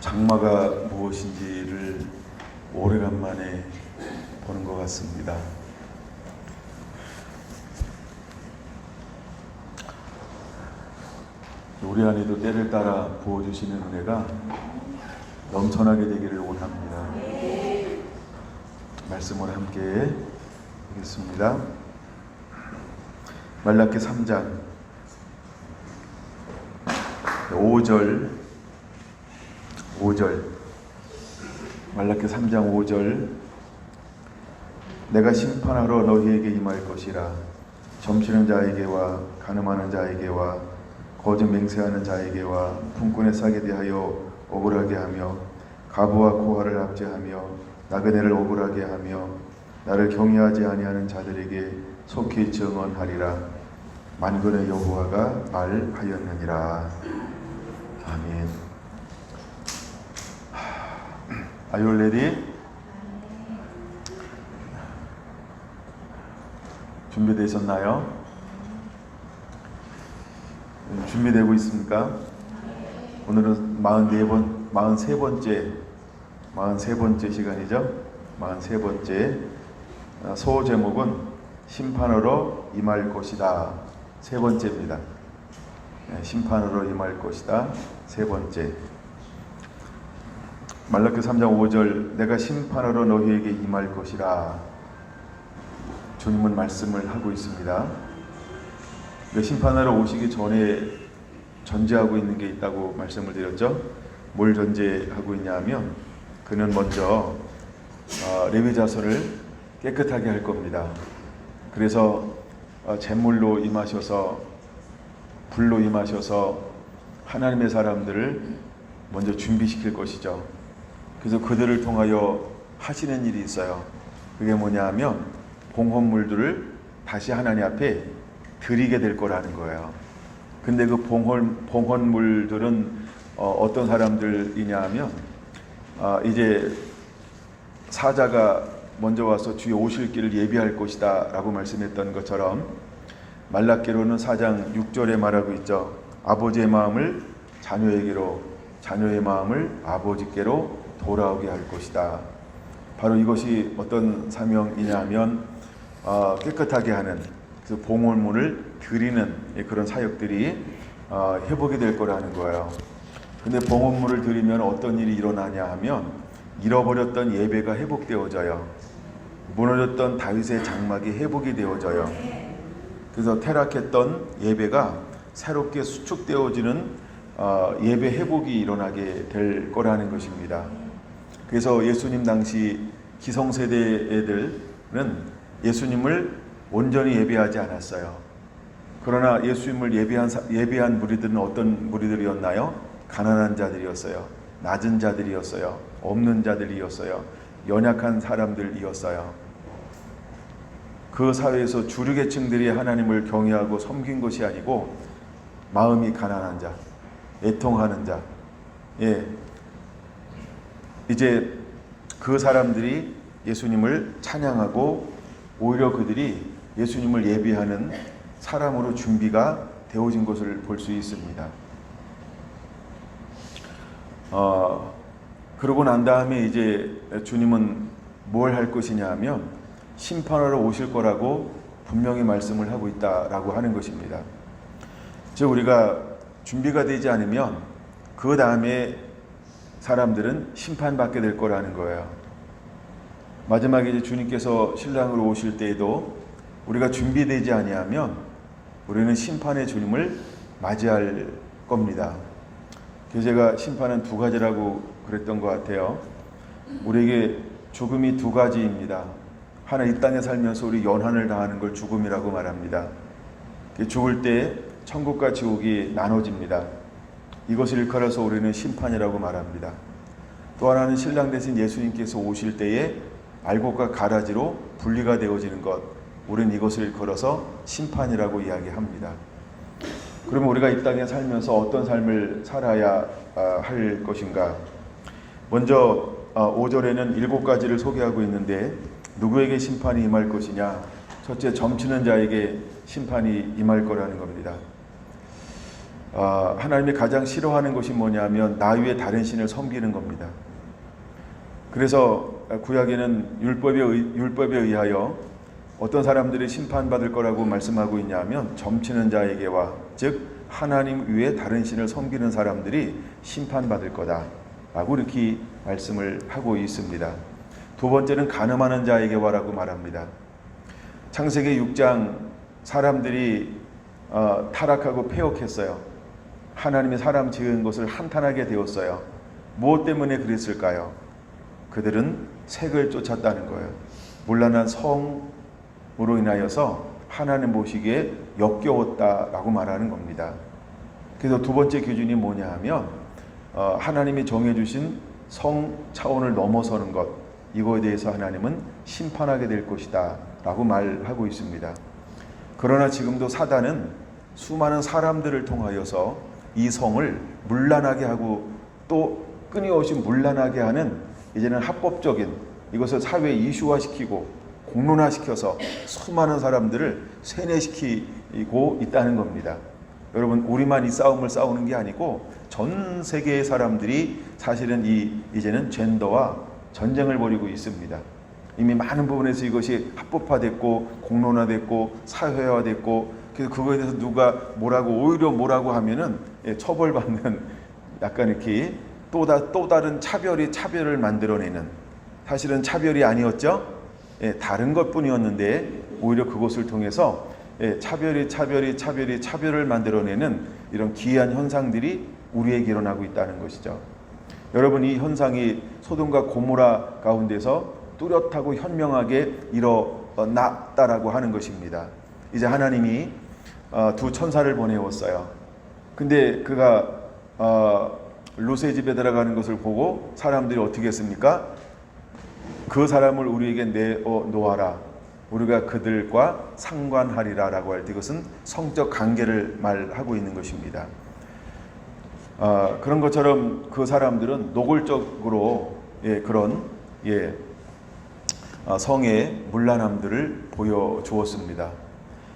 장마가 무엇인지를 오래간만에 보는 것 같습니다. 우리 안에도 때를 따라 부어주시는 은혜가 넘쳐나게 되기를 원합니다. 말씀을 함께 하겠습니다. 말라기 3장 5절 말라기 3장 5절 내가 심판하러 너희에게 임할 것이라 점치는 자에게와 가늠하는 자에게와 거짓 맹세하는 자에게와 품꾼의 싹에 대하여 억울하게 하며 가부와 고아를 압제하며 나그네를 억울하게 하며 나를 경외하지 아니하는 자들에게 속히 증언하리라. 만군의 여호와가 말하였느니라. 아멘. Are you ready? 준비되셨나요? 준비되고 있습니까? 오늘은 43번째 시간이죠. 43번째 소 제목은 심판으로 임할 것이다. 세 번째입니다. 심판으로 임할 것이다. 세 번째. 말라기 3장 5절 내가 심판으로 너희에게 임할 것이라. 주님은 말씀을 하고 있습니다. 심판하러 오시기 전에 전제하고 있는 게 있다고 말씀을 드렸죠. 뭘 전제하고 있냐면 그는 먼저 레위 자손을 깨끗하게 할 겁니다. 그래서 제물로 임하셔서 불로 임하셔서 하나님의 사람들을 먼저 준비시킬 것이죠. 그래서 그들을 통하여 하시는 일이 있어요. 그게 뭐냐 하면 봉헌물들을 다시 하나님 앞에 드리게 될 거라는 거예요. 근데 그 봉헌물들은 어떤 사람들이냐 하면 이제 사자가 먼저 와서 주의 오실 길을 예비할 것이다 라고 말씀했던 것처럼 말라기로는 4장 6절에 말하고 있죠. 아버지의 마음을 자녀에게로 자녀의 마음을 아버지께로 돌아오게 할 것이다. 바로 이것이 어떤 사명이냐 하면 깨끗하게 하는 그래서 봉헌물을 드리는 그런 사역들이 회복이 될 거라는 거예요. 근데 봉헌물을 드리면 어떤 일이 일어나냐 하면 잃어버렸던 예배가 회복되어져요. 무너졌던 다윗의 장막이 회복이 되어져요. 그래서 타락했던 예배가 새롭게 수축되어지는 예배 회복이 일어나게 될 거라는 것입니다. 그래서 예수님 당시 기성세대 애들은 예수님을 온전히 예배하지 않았어요. 그러나 예수님을 예배한 무리들은 어떤 무리들이었나요? 가난한 자들이었어요. 낮은 자들이었어요. 없는 자들이었어요. 연약한 사람들이었어요. 그 사회에서 주류계층들이 하나님을 경외하고 섬긴 것이 아니고 마음이 가난한 자, 애통하는 자, 이제 그 사람들이 예수님을 찬양하고 오히려 그들이 예수님을 예배하는 사람으로 준비가 되어진 것을 볼 수 있습니다. 그러고 난 다음에 이제 주님은 뭘 할 것이냐 하면 심판하러 오실 거라고 분명히 말씀을 하고 있다라고 하는 것입니다. 즉 우리가 준비가 되지 않으면 그 다음에 사람들은 심판받게 될 거라는 거예요. 마지막에 이제 주님께서 신랑으로 오실 때에도 우리가 준비되지 아니하면 우리는 심판의 주님을 맞이할 겁니다. 그래서 제가 심판은 두 가지라고 그랬던 것 같아요. 우리에게 죽음이 두 가지입니다. 하나, 이 땅에 살면서 우리 연한을 당하는 걸 죽음이라고 말합니다. 죽을 때 천국과 지옥이 나눠집니다. 이것을 일컬어서 우리는 심판이라고 말합니다. 또 하나는 신랑 되신 예수님께서 오실 때에 알곡과 가라지로 분리가 되어지는 것, 우리는 이것을 일컬어서 심판이라고 이야기합니다. 그러면 우리가 이 땅에 살면서 어떤 삶을 살아야 할 것인가? 먼저 5절에는 7가지를 소개하고 있는데 누구에게 심판이 임할 것이냐? 첫째, 점치는 자에게 심판이 임할 거라는 겁니다. 하나님이 가장 싫어하는 것이 뭐냐면 나 위에 다른 신을 섬기는 겁니다. 그래서 구약에는 율법에 의하여 어떤 사람들이 심판받을 거라고 말씀하고 있냐면 점치는 자에게와 즉 하나님 위에 다른 신을 섬기는 사람들이 심판받을 거다라고 이렇게 말씀을 하고 있습니다. 두 번째는 간음하는 자에게와라고 말합니다. 창세기 6장 사람들이 타락하고 패역했어요. 하나님이 사람 지은 것을 한탄하게 되었어요. 무엇 때문에 그랬을까요? 그들은 색을 쫓았다는 거예요. 문란한 성으로 인하여서 하나님 보시기에 역겨웠다라고 말하는 겁니다. 그래서 두 번째 기준이 뭐냐 하면 하나님이 정해주신 성 차원을 넘어서는 것, 이거에 대해서 하나님은 심판하게 될 것이다 라고 말하고 있습니다. 그러나 지금도 사단은 수많은 사람들을 통하여서 이 성을 문란하게 하고 또 끊임없이 문란하게 하는 이제는 합법적인 이것을 사회에 이슈화시키고 공론화시켜서 수많은 사람들을 세뇌시키고 있다는 겁니다. 여러분, 우리만 이 싸움을 싸우는 게 아니고 전 세계의 사람들이 사실은 이제는 젠더와 전쟁을 벌이고 있습니다. 이미 많은 부분에서 이것이 합법화됐고 공론화됐고 사회화됐고, 그래서 그거에 대해서 누가 오히려 뭐라고 하면은 처벌받는 약간 이렇게 또 다른 차별을 만들어내는, 사실은 차별이 아니었죠. 다른 것뿐이었는데 오히려 그것을 통해서 차별을 만들어내는 이런 기이한 현상들이 우리에게 일어나고 있다는 것이죠. 여러분, 이 현상이 소돔과 고모라 가운데서 뚜렷하고 현명하게 일어났다라고 하는 것입니다. 이제 하나님이 두 천사를 보내었어요. 근데 그가 롯의 집에 들어가는 것을 보고 사람들이 어떻게 했습니까? 그 사람을 우리에게 내어놓아라, 우리가 그들과 상관하리라 라고 할 때 이것은 성적 관계를 말하고 있는 것입니다. 그런 것처럼 그 사람들은 노골적으로 그런 성의 문란함들을 보여주었습니다.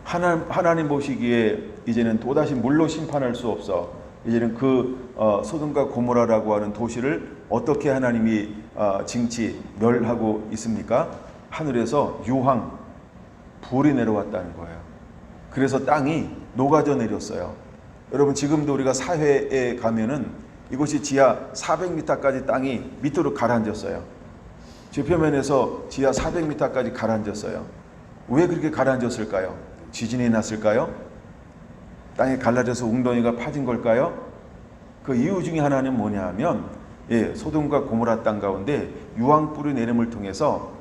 하나님 보시기에 이제는 또다시 물로 심판할 수 없어 이제는 그 소돔과 고모라라고 하는 도시를 어떻게 하나님이 멸하고 있습니까? 하늘에서 유황, 불이 내려왔다는 거예요. 그래서 땅이 녹아져 내렸어요. 여러분, 지금도 우리가 사회에 가면은 이곳이 지하 400m까지 땅이 밑으로 가라앉았어요. 지표면에서 지하 400m까지 가라앉았어요. 왜 그렇게 가라앉았을까요? 지진이 났을까요? 땅이 갈라져서 웅덩이가 파진 걸까요? 그 이유 중에 하나는 뭐냐 하면 소돔과 고모라 땅 가운데 유황불이 내림을 통해서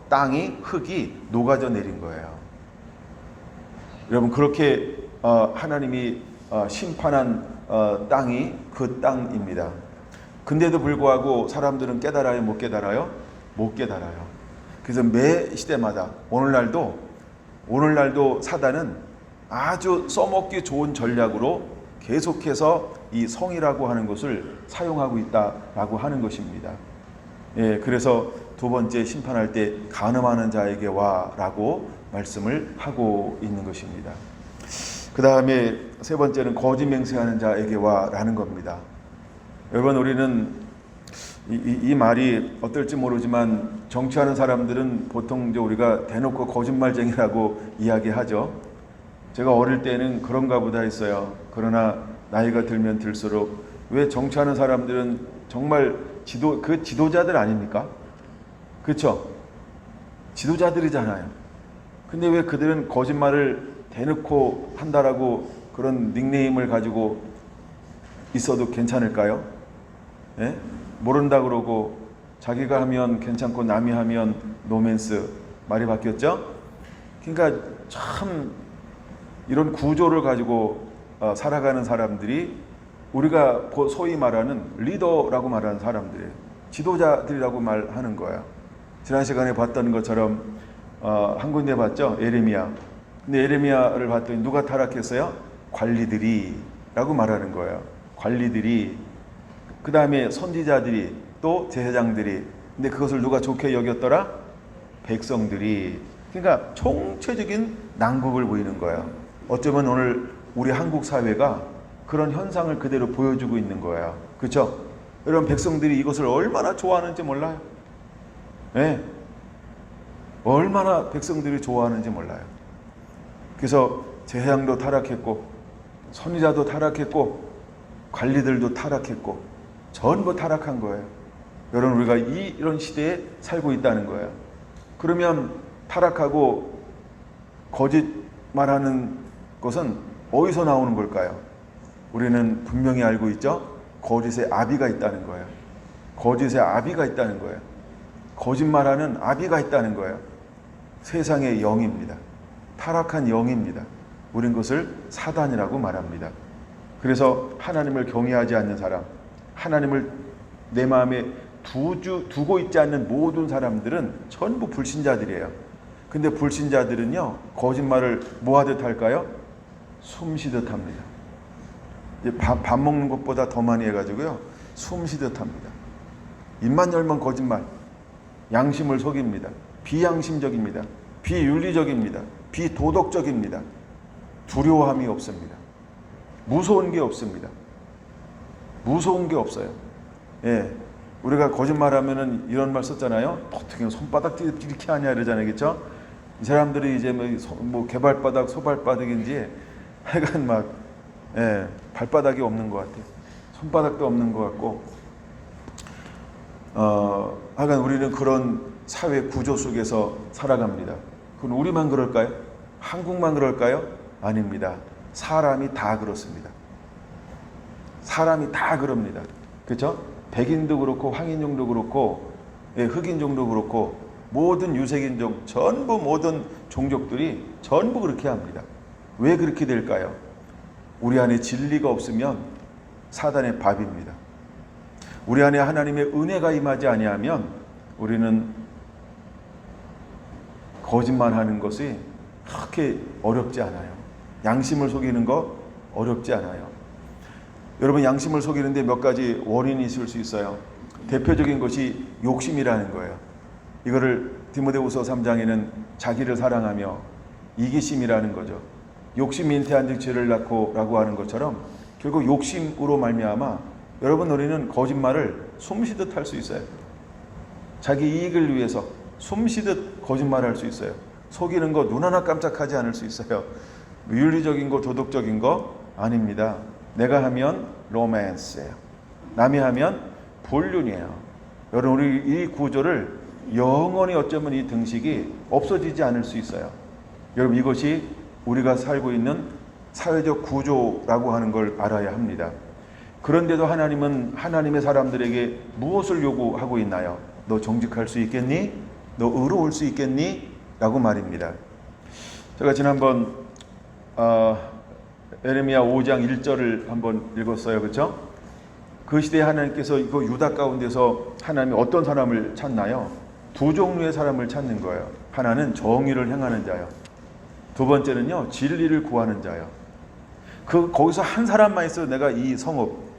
흙이 녹아져 내린 거예요. 여러분, 그렇게 하나님이 심판한 땅이 그 땅입니다. 근데도 불구하고 사람들은 깨달아요? 못 깨달아요? 못 깨달아요. 그래서 매 시대마다 오늘날도 사단은 아주 써먹기 좋은 전략으로 계속해서 이 성이라고 하는 것을 사용하고 있다라고 하는 것입니다. 그래서 두 번째 심판할 때 간음하는 자에게 와라고 말씀을 하고 있는 것입니다. 그 다음에 세 번째는 거짓 맹세하는 자에게 와라는 겁니다. 여러분, 우리는 이 말이 어떨지 모르지만 정치하는 사람들은 보통 우리가 대놓고 거짓말쟁이라고 이야기하죠. 제가 어릴 때는 그런가 보다 했어요. 그러나 나이가 들면 들수록 왜 정치하는 사람들은 정말 지도자들 아닙니까? 그렇죠? 지도자들이잖아요. 근데 왜 그들은 거짓말을 대놓고 한다라고 그런 닉네임을 가지고 있어도 괜찮을까요? 모른다 그러고 자기가 하면 괜찮고 남이 하면 노맨스, 말이 바뀌었죠? 그러니까 참 이런 구조를 가지고 살아가는 사람들이 우리가 소위 말하는 리더라고 말하는 사람들이에요. 지도자들이라고 말하는 거예요. 지난 시간에 봤던 것처럼 한 군데 봤죠? 예레미야. 근데 예레미야를 봤더니 누가 타락했어요? 관리들이 라고 말하는 거예요. 관리들이. 그 다음에 선지자들이, 또 제사장들이. 근데 그것을 누가 좋게 여겼더라? 백성들이. 그러니까 총체적인 난국을 보이는 거예요. 어쩌면 오늘 우리 한국 사회가 그런 현상을 그대로 보여주고 있는 거예요. 그렇죠? 여러분, 백성들이 이것을 얼마나 좋아하는지 몰라요. 네. 얼마나 백성들이 좋아하는지 몰라요. 그래서 제사장도 타락했고 선지자도 타락했고 관리들도 타락했고 전부 타락한 거예요. 여러분, 우리가 이런 시대에 살고 있다는 거예요. 그러면 타락하고 거짓말하는 것은 어디서 나오는 걸까요? 우리는 분명히 알고 있죠. 거짓의 아비가 있다는 거예요. 거짓의 아비가 있다는 거예요. 거짓말하는 아비가 있다는 거예요. 세상의 영입니다. 타락한 영입니다. 우린 그것을 사단이라고 말합니다. 그래서 하나님을 경외하지 않는 사람, 하나님을 내 마음에 두고 있지 않는 모든 사람들은 전부 불신자들이에요. 근데 불신자들은요, 거짓말을 뭐 하듯 할까요? 숨쉬듯 합니다. 밥 먹는 것보다 더 많이 해가지고요, 숨쉬듯 합니다. 입만 열면 거짓말, 양심을 속입니다. 비양심적입니다. 비윤리적입니다. 비도덕적입니다. 두려움이 없습니다. 무서운 게 없습니다. 무서운 게 없어요. 예, 우리가 거짓말하면은 이런 말 썼잖아요. 어떻게 손바닥 이렇게 하냐 이러잖아요, 그렇죠? 이 사람들이 이제 뭐 개발바닥, 소발바닥인지 하여간 막 발바닥이 없는 것 같아요. 손바닥도 없는 것 같고, 하여간 우리는 그런 사회 구조 속에서 살아갑니다. 그건 우리만 그럴까요? 한국만 그럴까요? 아닙니다. 사람이 다 그렇습니다. 사람이 다 그럽니다. 그렇죠? 백인도 그렇고 황인종도 그렇고 흑인종도 그렇고 모든 유색인종 전부 모든 종족들이 전부 그렇게 합니다. 왜 그렇게 될까요? 우리 안에 진리가 없으면 사단의 밥입니다. 우리 안에 하나님의 은혜가 임하지 아니하면 우리는 거짓말하는 것이 그렇게 어렵지 않아요. 양심을 속이는 거 어렵지 않아요. 여러분, 양심을 속이는데 몇 가지 원인이 있을 수 있어요. 대표적인 것이 욕심이라는 거예요. 이거를 디모데후서 3장에는 자기를 사랑하며 이기심이라는 거죠. 욕심이 잉태한 즉 죄를 낳고라고 하는 것처럼 결국 욕심으로 말미암아 여러분, 우리는 거짓말을 숨쉬듯 할 수 있어요. 자기 이익을 위해서 숨쉬듯 거짓말할 수 있어요. 속이는 거 눈 하나 깜짝하지 않을 수 있어요. 윤리적인 거, 도덕적인 거 아닙니다. 내가 하면 로맨스예요. 남이 하면 불륜이에요. 여러분, 우리 이 구조를 영원히 어쩌면 이 등식이 없어지지 않을 수 있어요. 여러분, 이것이 우리가 살고 있는 사회적 구조라고 하는 걸 알아야 합니다. 그런데도 하나님은 하나님의 사람들에게 무엇을 요구하고 있나요? 너 정직할 수 있겠니? 너 의로울 수 있겠니? 라고 말입니다. 제가 지난번 에레미야 5장 1절을 한번 읽었어요. 그렇죠? 그 시대에 하나님께서 이거 유다 가운데서 하나님이 어떤 사람을 찾나요? 두 종류의 사람을 찾는 거예요. 하나는 정의를 행하는 자요. 두 번째는요, 진리를 구하는 자요. 거기서 한 사람만 있어도 내가 이 성읍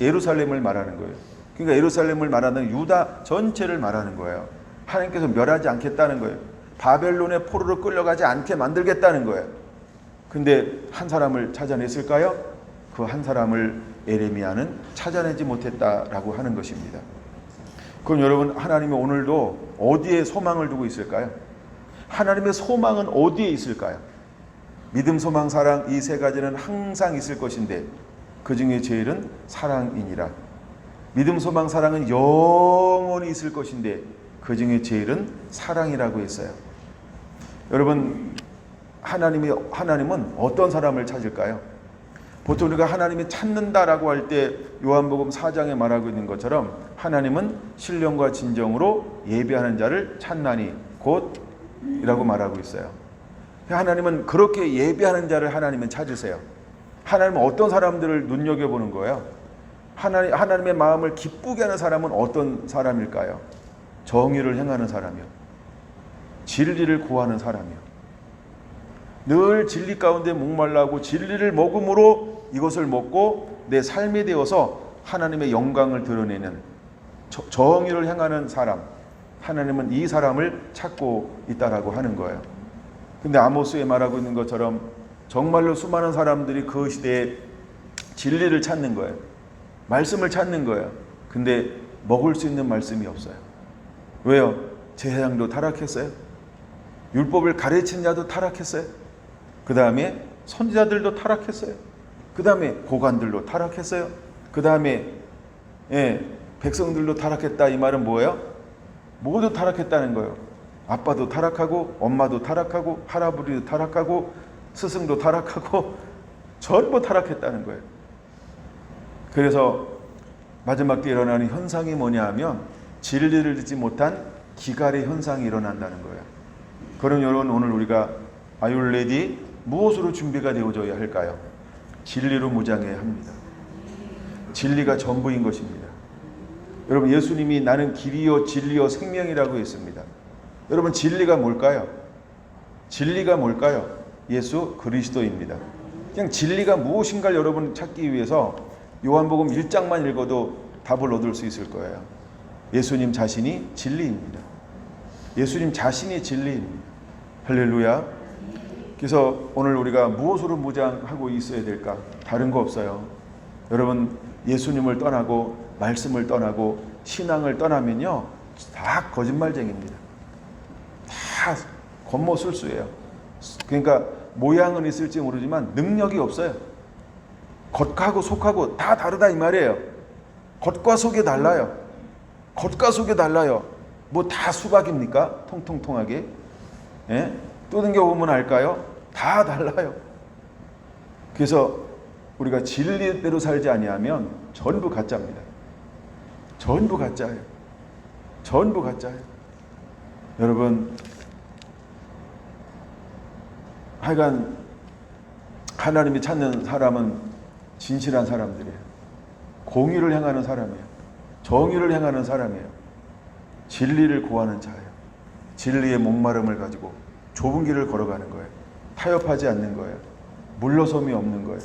예루살렘을 말하는 거예요. 그러니까 예루살렘을 말하는 유다 전체를 말하는 거예요. 하나님께서 멸하지 않겠다는 거예요. 바벨론의 포로로 끌려가지 않게 만들겠다는 거예요. 근데 한 사람을 찾아냈을까요? 그 한 사람을 에레미야는 찾아내지 못했다라고 하는 것입니다. 그럼 여러분, 하나님이 오늘도 어디에 소망을 두고 있을까요? 하나님의 소망은 어디에 있을까요? 믿음, 소망, 사랑, 이 세 가지는 항상 있을 것인데 그 중에 제일은 사랑이니라. 믿음, 소망, 사랑은 영원히 있을 것인데 그 중에 제일은 사랑이라고 했어요. 여러분, 하나님은 어떤 사람을 찾을까요? 보통 우리가 하나님이 찾는다라고 할 때 요한복음 4장에 말하고 있는 것처럼 하나님은 신령과 진정으로 예배하는 자를 찾나니 곧이라고 말하고 있어요. 하나님은 그렇게 예배하는 자를 하나님은 찾으세요. 하나님은 어떤 사람들을 눈여겨보는 거예요? 하나님의 마음을 기쁘게 하는 사람은 어떤 사람일까요? 정의를 행하는 사람이요. 진리를 구하는 사람이요. 늘 진리 가운데 목말라하고 진리를 먹음으로 이것을 먹고 내 삶에 되어서 하나님의 영광을 드러내는 정의를 행하는 사람, 하나님은 이 사람을 찾고 있다라고 하는 거예요. 근데 아모스에 말하고 있는 것처럼 정말로 수많은 사람들이 그 시대에 진리를 찾는 거예요. 말씀을 찾는 거예요. 근데 먹을 수 있는 말씀이 없어요. 왜요? 제사장도 타락했어요. 율법을 가르친 자도 타락했어요. 그 다음에 선지자들도 타락했어요. 그 다음에 고관들도 타락했어요. 그 다음에 백성들도 타락했다. 이 말은 뭐예요? 모두 타락했다는 거예요. 아빠도 타락하고 엄마도 타락하고 할아버지도 타락하고 스승도 타락하고 전부 타락했다는 거예요. 그래서 마지막 때 일어나는 현상이 뭐냐 하면 진리를 듣지 못한 기갈의 현상이 일어난다는 거예요. 그럼 여러분, 오늘 우리가 Are you ready? 무엇으로 준비가 되어져야 할까요? 진리로 무장해야 합니다. 진리가 전부인 것입니다. 여러분, 예수님이 나는 길이요 진리요 생명이라고 했습니다. 여러분, 진리가 뭘까요? 진리가 뭘까요? 예수 그리스도입니다. 그냥 진리가 무엇인가를 여러분 찾기 위해서 요한복음 1장만 읽어도 답을 얻을 수 있을 거예요. 예수님 자신이 진리입니다. 예수님 자신이 진리입니다. 할렐루야. 그래서 오늘 우리가 무엇으로 무장하고 있어야 될까? 다른 거 없어요. 여러분, 예수님을 떠나고 말씀을 떠나고 신앙을 떠나면요, 다 거짓말쟁입니다. 다 겉모술수예요. 그러니까 모양은 있을지 모르지만 능력이 없어요. 겉하고 속하고 다 다르다 이 말이에요. 겉과 속이 달라요. 겉과 속이 달라요. 뭐 다 수박입니까? 통통통하게. 예? 뜯겨보면 알까요? 다 달라요. 그래서 우리가 진리대로 살지 아니하면 전부 가짜입니다. 전부 가짜예요. 전부 가짜예요. 여러분, 하여간 하나님이 찾는 사람은 진실한 사람들이에요. 공의를 행하는 사람이에요. 정의를 행하는 사람이에요. 진리를 구하는 자예요. 진리의 목마름을 가지고 좁은 길을 걸어가는 거예요. 타협하지 않는 거예요. 물러섬이 없는 거예요.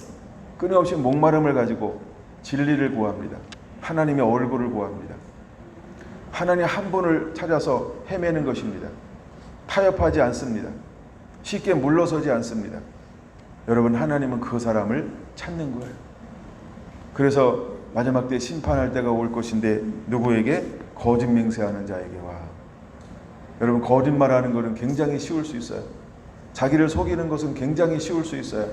끊임없이 목마름을 가지고 진리를 구합니다. 하나님의 얼굴을 구합니다. 하나님 한 분을 찾아서 헤매는 것입니다. 타협하지 않습니다. 쉽게 물러서지 않습니다. 여러분, 하나님은 그 사람을 찾는 거예요. 그래서 마지막 때 심판할 때가 올 것인데 누구에게? 거짓 맹세하는 자에게 와. 여러분, 거짓말하는 것은 굉장히 쉬울 수 있어요. 자기를 속이는 것은 굉장히 쉬울 수 있어요.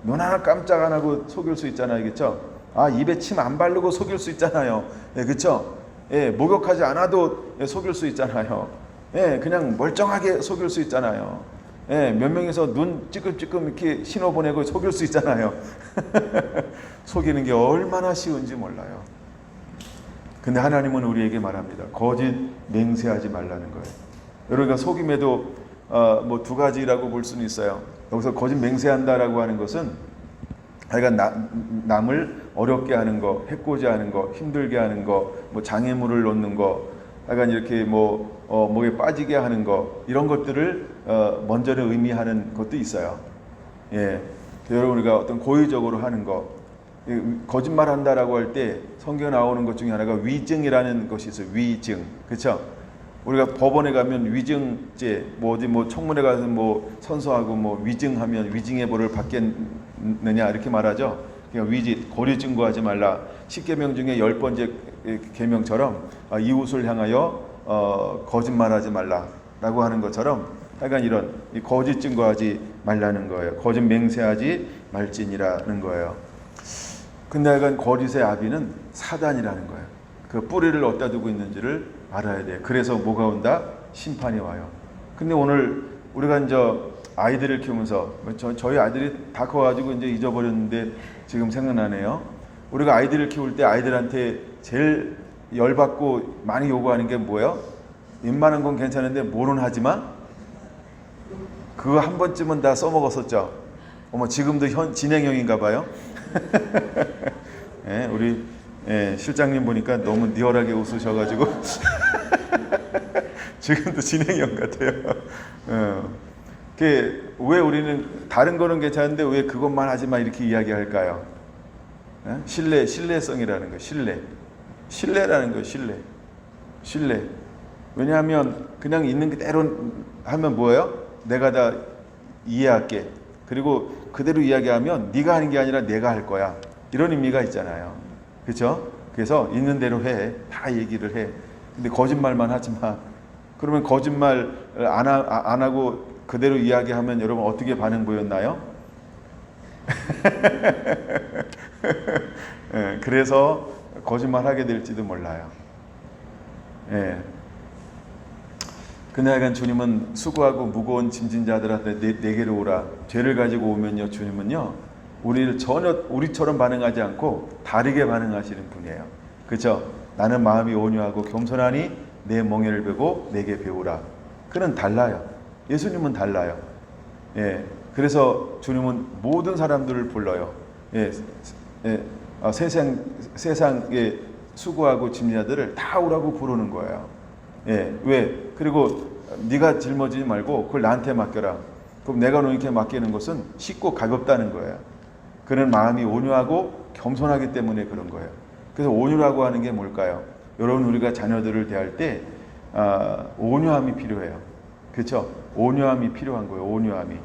눈 하나 깜짝 안 하고 속일 수 있잖아요. 그렇죠? 입에 침 안 바르고 속일 수 있잖아요. 예, 그렇죠? 예, 목욕하지 않아도 속일 수 있잖아요. 예, 그냥 멀쩡하게 속일 수 있잖아요. 예, 몇 명이서 눈 찌끔찌끔 이렇게 신호 보내고 속일 수 있잖아요. 속이는 게 얼마나 쉬운지 몰라요. 근데 하나님은 우리에게 말합니다. 거짓 맹세하지 말라는 거예요. 여러분가 속임에도 뭐 두 가지라고 볼 수는 있어요. 여기서 거짓 맹세한다라고 하는 것은 하여간 남을 어렵게 하는 거, 해코지 하는 거, 힘들게 하는 거, 뭐 장애물을 놓는 거, 하여간 이렇게 목에 빠지게 하는 거, 이런 것들을 먼저는 의미하는 것도 있어요. 예, 여러분, 우리가 어떤 고의적으로 하는 거, 거짓말한다라고 할 때 성경에 나오는 것 중에 하나가 위증이라는 것이 있어요. 위증, 그렇죠? 우리가 법원에 가면 위증죄, 뭐 어디 뭐 청문회 가서 뭐 선서하고 뭐 위증하면 위증의 벌을 받겠느냐 이렇게 말하죠. 그러니까 위지, 고리 증거하지 말라. 10계명 중에 10번째 계명처럼 이웃을 향하여 거짓말하지 말라라고 하는 것처럼 하여간 이런 거짓 증거하지 말라는 거예요. 거짓 맹세하지 말지니라는 거예요. 근데 하여간 거짓의 아비는 사단이라는 거예요. 그 뿌리를 어디다 두고 있는지를 알아야 돼요. 그래서 뭐가 온다? 심판이 와요. 근데 오늘 우리가 이제 아이들을 키우면서 저희 아이들이 다 커가지고 이제 잊어버렸는데 지금 생각나네요. 우리가 아이들을 키울 때 아이들한테 제일 열받고 많이 요구하는 게 뭐예요? 웬만한 건 괜찮은데 뭐는 하지 마? 그거 한 번쯤은 다 써먹었었죠. 어머, 지금도 진행형인가 봐요. 예, 우리 실장님 보니까 너무 리얼하게 웃으셔가지고 지금도 진행형 같아요. 왜 우리는 다른 거는 괜찮은데 왜 그것만 하지 마 이렇게 이야기할까요? 신뢰성이라는 거, 신뢰라는 거, 신뢰. 왜냐하면 그냥 있는 그대로 하면 뭐예요? 내가 다 이해할게. 그리고 그대로 이야기하면 네가 하는 게 아니라 내가 할 거야. 이런 의미가 있잖아요. 그렇죠? 그래서 있는 대로 해. 다 얘기를 해. 근데 거짓말만 하지 마. 그러면 거짓말 안 하고 그대로 이야기하면 여러분 어떻게 반응 보였나요? 예, 그래서 거짓말 하게 될지도 몰라요. 예. 그날간 주님은 수고하고 무거운 짐진 자들한테 내게로 오라. 죄를 가지고 오면요, 주님은요, 우리를 전혀 우리처럼 반응하지 않고 다르게 반응하시는 분이에요. 그렇죠? 나는 마음이 온유하고 겸손하니 내 멍에를 베고 내게 배우라. 그는 달라요. 예수님은 달라요. 예. 그래서 주님은 모든 사람들을 불러요. 예. 예. 세상에 수고하고 짐진 자들을 다 오라고 부르는 거예요. 예. 왜? 그리고 네가 짊어지지 말고 그걸 나한테 맡겨라. 그럼 내가 너에게 맡기는 것은 쉽고 가볍다는 거예요. 그는 마음이 온유하고 겸손하기 때문에 그런 거예요. 그래서 온유라고 하는 게 뭘까요? 여러분, 우리가 자녀들을 대할 때 온유함이 필요해요. 그렇죠? 온유함이 필요한 거예요. 온유함이.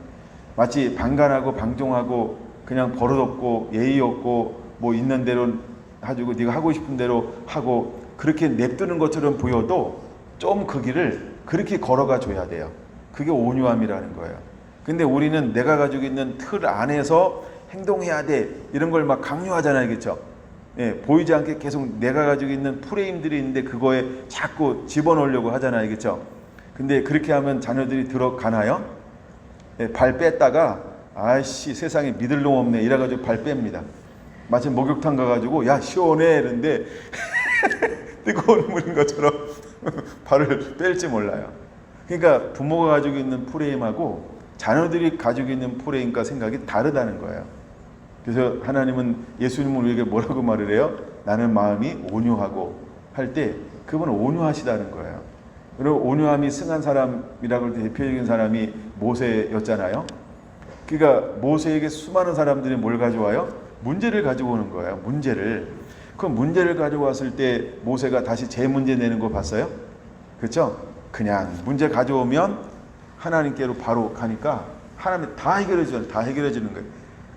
마치 방관하고 방종하고 그냥 버릇없고 예의 없고 뭐 있는 대로 가지고 네가 하고 싶은 대로 하고 그렇게 냅두는 것처럼 보여도 좀 그 길을 그렇게 걸어가 줘야 돼요. 그게 온유함이라는 거예요. 근데 우리는 내가 가지고 있는 틀 안에서 행동해야 돼 이런 걸 막 강요하잖아요. 그렇죠? 예, 보이지 않게 계속 내가 가지고 있는 프레임들이 있는데 그거에 자꾸 집어넣으려고 하잖아요. 그렇죠? 근데 그렇게 하면 자녀들이 들어가나요? 예, 발 뺐다가 아이씨 세상에 믿을 놈 없네 이래가지고 발 뺍니다. 마치 목욕탕 가가지고 야 시원해 이런데 뜨거운 물인 것처럼 발을 뺄지 몰라요. 그러니까 부모가 가지고 있는 프레임하고 자녀들이 가지고 있는 프레임과 생각이 다르다는 거예요. 그래서 하나님은 예수님은 우리에게 뭐라고 말을 해요? 나는 마음이 온유하고 할 때 그분은 온유하시다는 거예요. 그리고 온유함이 승한 사람이라고 할 때 대표적인 사람이 모세였잖아요. 그러니까 모세에게 수많은 사람들이 뭘 가져와요? 문제를 가지고 오는 거예요. 문제를. 그 문제를 가지고 왔을 때 모세가 다시 제 문제 내는 거 봤어요? 그렇죠? 그냥 문제 가져오면 하나님께로 바로 가니까 하나님이 다 해결해 주는 거예요.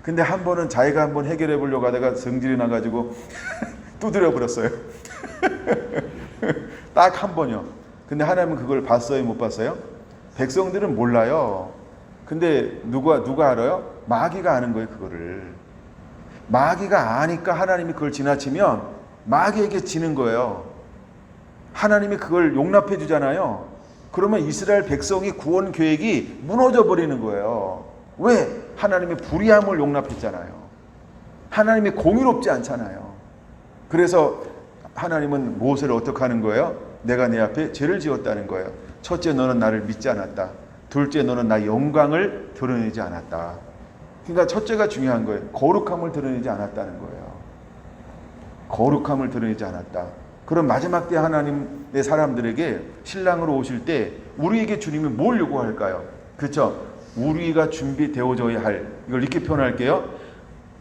근데 한 번은 자기가 한번 해결해 보려고 하다가 성질이 나가지고 두드려 버렸어요. 딱 한 번이요. 근데 하나님은 그걸 봤어요? 못 봤어요? 백성들은 몰라요. 근데 누가 알아요? 마귀가 아는 거예요. 그거를. 마귀가 아니까 하나님이 그걸 지나치면 마귀에게 지는 거예요. 하나님이 그걸 용납해 주잖아요. 그러면 이스라엘 백성이 구원 계획이 무너져 버리는 거예요. 왜? 하나님이 불의함을 용납했잖아요. 하나님이 공의롭지 않잖아요. 그래서 하나님은 모세를 어떻게 하는 거예요? 내가 내 앞에 죄를 지었다는 거예요. 첫째, 너는 나를 믿지 않았다. 둘째, 너는 나의 영광을 드러내지 않았다. 그러니까 첫째가 중요한 거예요. 거룩함을 드러내지 않았다는 거예요. 거룩함을 드러내지 않았다. 그럼 마지막 때 하나님의 사람들에게 신랑으로 오실 때 우리에게 주님이 뭘 요구할까요? 그렇죠? 우리가 준비되어져야 할, 이걸 이렇게 표현할게요.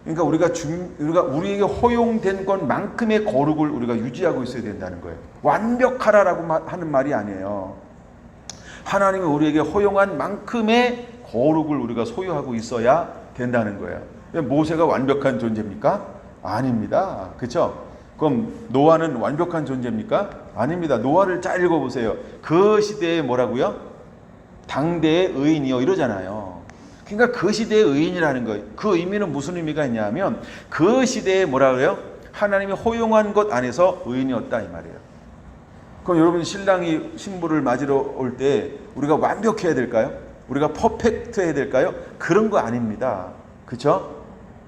그러니까 우리가 우리에게 허용된 것만큼의 거룩을 우리가 유지하고 있어야 된다는 거예요. 완벽하라라고 하는 말이 아니에요. 하나님이 우리에게 허용한 만큼의 거룩을 우리가 소유하고 있어야 된다는 거예요. 모세가 완벽한 존재입니까? 아닙니다. 그렇죠? 그럼 노아는 완벽한 존재입니까? 아닙니다. 노아를 잘 읽어보세요. 그 시대에 뭐라고요? 당대의 의인이요 이러잖아요. 그러니까 그 시대의 의인이라는 거예요. 그 의미는 무슨 의미가 있냐면 그 시대에 뭐라 그래요? 하나님이 허용한 것 안에서 의인이었다 이 말이에요. 그럼 여러분 신랑이 신부를 맞으러 올 때 우리가 완벽해야 될까요? 우리가 퍼펙트해야 될까요? 그런 거 아닙니다. 그렇죠?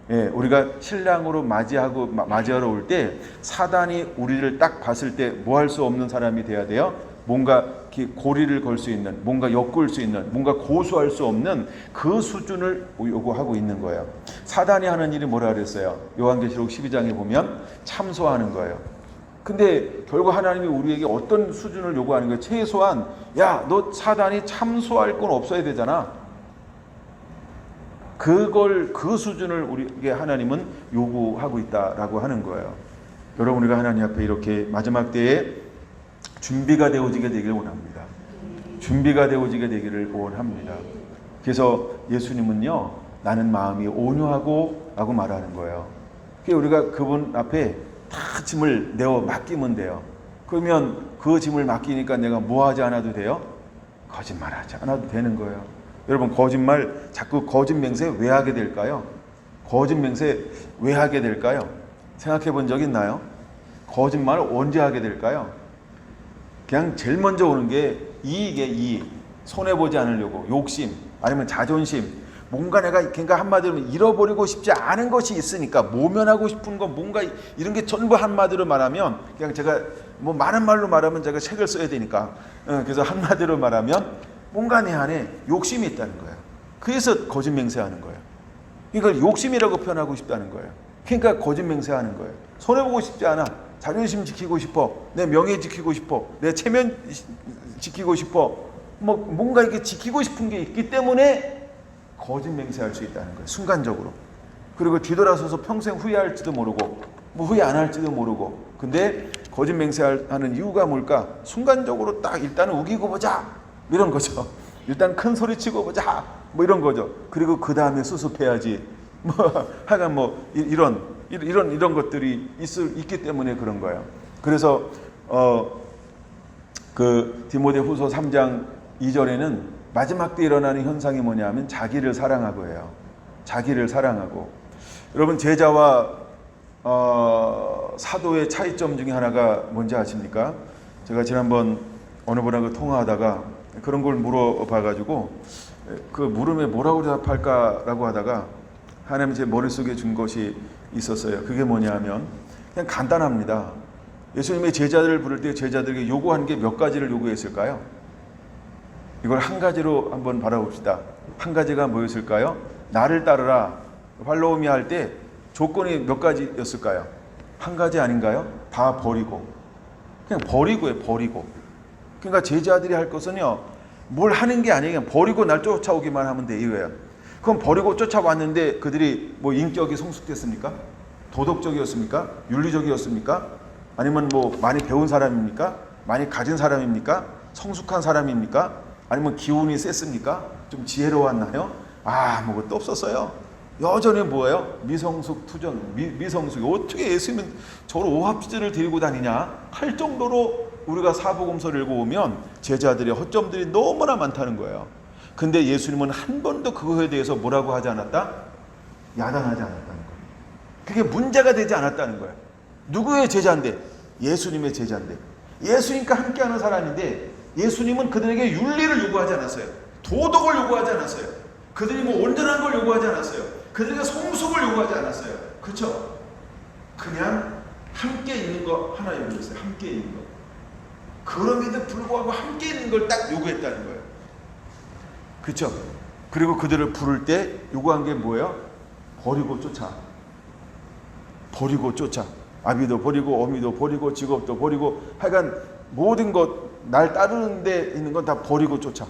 예, 우리가 신랑으로 맞이하러 올 때 사단이 우리를 딱 봤을 때 뭐 할 수 없는 사람이 돼야 돼요? 뭔가 고리를 걸 수 있는, 뭔가 엮을 수 있는, 뭔가 고수할 수 없는 그 수준을 요구하고 있는 거예요. 사단이 하는 일이 뭐라 그랬어요? 요한계시록 12장에 보면 참소하는 거예요. 근데 결국 하나님이 우리에게 어떤 수준을 요구하는 거예요? 최소한 야, 너 사단이 참소할 건 없어야 되잖아. 그 수준을 우리에게 하나님은 요구하고 있다라고 하는 거예요. 여러분, 우리가 하나님 앞에 이렇게 마지막 때에 준비가 되어지게 되기를 원합니다. 준비가 되어지게 되기를 원합니다. 그래서 예수님은요, 나는 마음이 온유하고 라고 말하는 거예요. 그래서 우리가 그분 앞에 다 짐을 내어 맡기면 돼요. 그러면 그 짐을 맡기니까 내가 뭐 하지 않아도 돼요? 거짓말하지 않아도 되는 거예요. 여러분, 거짓말 자꾸 거짓 맹세 왜 하게 될까요? 거짓 맹세 왜 하게 될까요? 생각해 본 적 있나요? 거짓말을 언제 하게 될까요? 그냥 제일 먼저 오는 게 이익에 이익, 손해보지 않으려고 욕심, 아니면 자존심, 뭔가 내가 그러니까 한마디로 잃어버리고 싶지 않은 것이 있으니까 모면하고 싶은 거 뭔가 이런 게 전부 한마디로 말하면 그냥 제가 뭐 많은 말로 말하면 제가 책을 써야 되니까 그래서 한마디로 말하면 뭔가 내 안에 욕심이 있다는 거예요. 그래서 거짓 맹세하는 거예요. 이걸 욕심이라고 표현하고 싶다는 거예요. 그러니까 거짓 맹세하는 거예요. 손해보고 싶지 않아. 자존심 지키고 싶어. 내 명예 지키고 싶어. 내 체면 지키고 싶어. 뭐 뭔가 이렇게 지키고 싶은 게 있기 때문에 거짓 맹세할 수 있다는 거예요. 순간적으로. 그리고 뒤돌아서서 평생 후회할지도 모르고 뭐 후회 안 할지도 모르고. 근데 거짓 맹세하는 이유가 뭘까? 순간적으로 딱 일단은 우기고 보자. 이런 거죠. 일단 큰 소리 치고 보자. 뭐 이런 거죠. 그리고 그 다음에 수습해야지. 뭐 하여간 뭐 이런 것들이 있기 때문에 그런 거예요. 그래서 그 디모데후서 3장 2절에는 마지막 때 일어나는 현상이 뭐냐면 자기를 사랑하고 해요. 자기를 사랑하고. 여러분, 제자와 사도의 차이점 중에 하나가 뭔지 아십니까? 제가 지난번 어느 분하고 통화하다가 그런 걸 물어봐가지고 그 물음에 뭐라고 대답할까라고 하다가 하나님이 제 머릿속에 준 것이 있었어요. 그게 뭐냐면 그냥 간단합니다. 예수님의 제자들을 부를 때 제자들에게 요구한 게 몇 가지를 요구했을까요? 이걸 한 가지로 한번 바라봅시다. 한 가지가 뭐였을까요? 나를 따르라. 팔로우미 할 때 조건이 몇 가지였을까요? 한 가지 아닌가요? 다 버리고. 그냥 버리고요, 버리고. 그러니까 제자들이 할 것은요, 뭘 하는 게 아니에요. 그냥 버리고 날 쫓아오기만 하면 돼, 이거예요. 그럼 버리고 쫓아왔는데 그들이 뭐 인격이 성숙됐습니까? 도덕적이었습니까? 윤리적이었습니까? 아니면 뭐 많이 배운 사람입니까? 많이 가진 사람입니까? 성숙한 사람입니까? 아니면 기운이 셌습니까? 좀 지혜로웠나요? 아무것도 없었어요. 여전히 뭐예요? 미성숙 투정, 미성숙. 어떻게 예수님은 저를 오합지졸을 데리고 다니냐 할 정도로 우리가 사복음서를 읽어보면 제자들의 허점들이 너무나 많다는 거예요. 근데 예수님은 한 번도 그거에 대해서 뭐라고 하지 않았다? 야단하지 않았다는 거예요. 그게 문제가 되지 않았다는 거예요. 누구의 제자인데? 예수님의 제자인데. 예수님과 함께하는 사람인데 예수님은 그들에게 윤리를 요구하지 않았어요. 도덕을 요구하지 않았어요. 그들이 뭐 온전한 걸 요구하지 않았어요. 그들에게 성숙을 요구하지 않았어요. 그렇죠? 그냥 함께 있는 거 하나 요구했어요. 함께 있는 거. 그럼에도 불구하고 함께 있는 걸 딱 요구했다는 거예요. 그렇죠? 그리고 그들을 부를 때 요구한 게 뭐예요? 버리고 쫓아. 버리고 쫓아. 아비도 버리고 어미도 버리고 직업도 버리고 하여간 모든 것 날 따르는 데 있는 건 다 버리고 쫓아.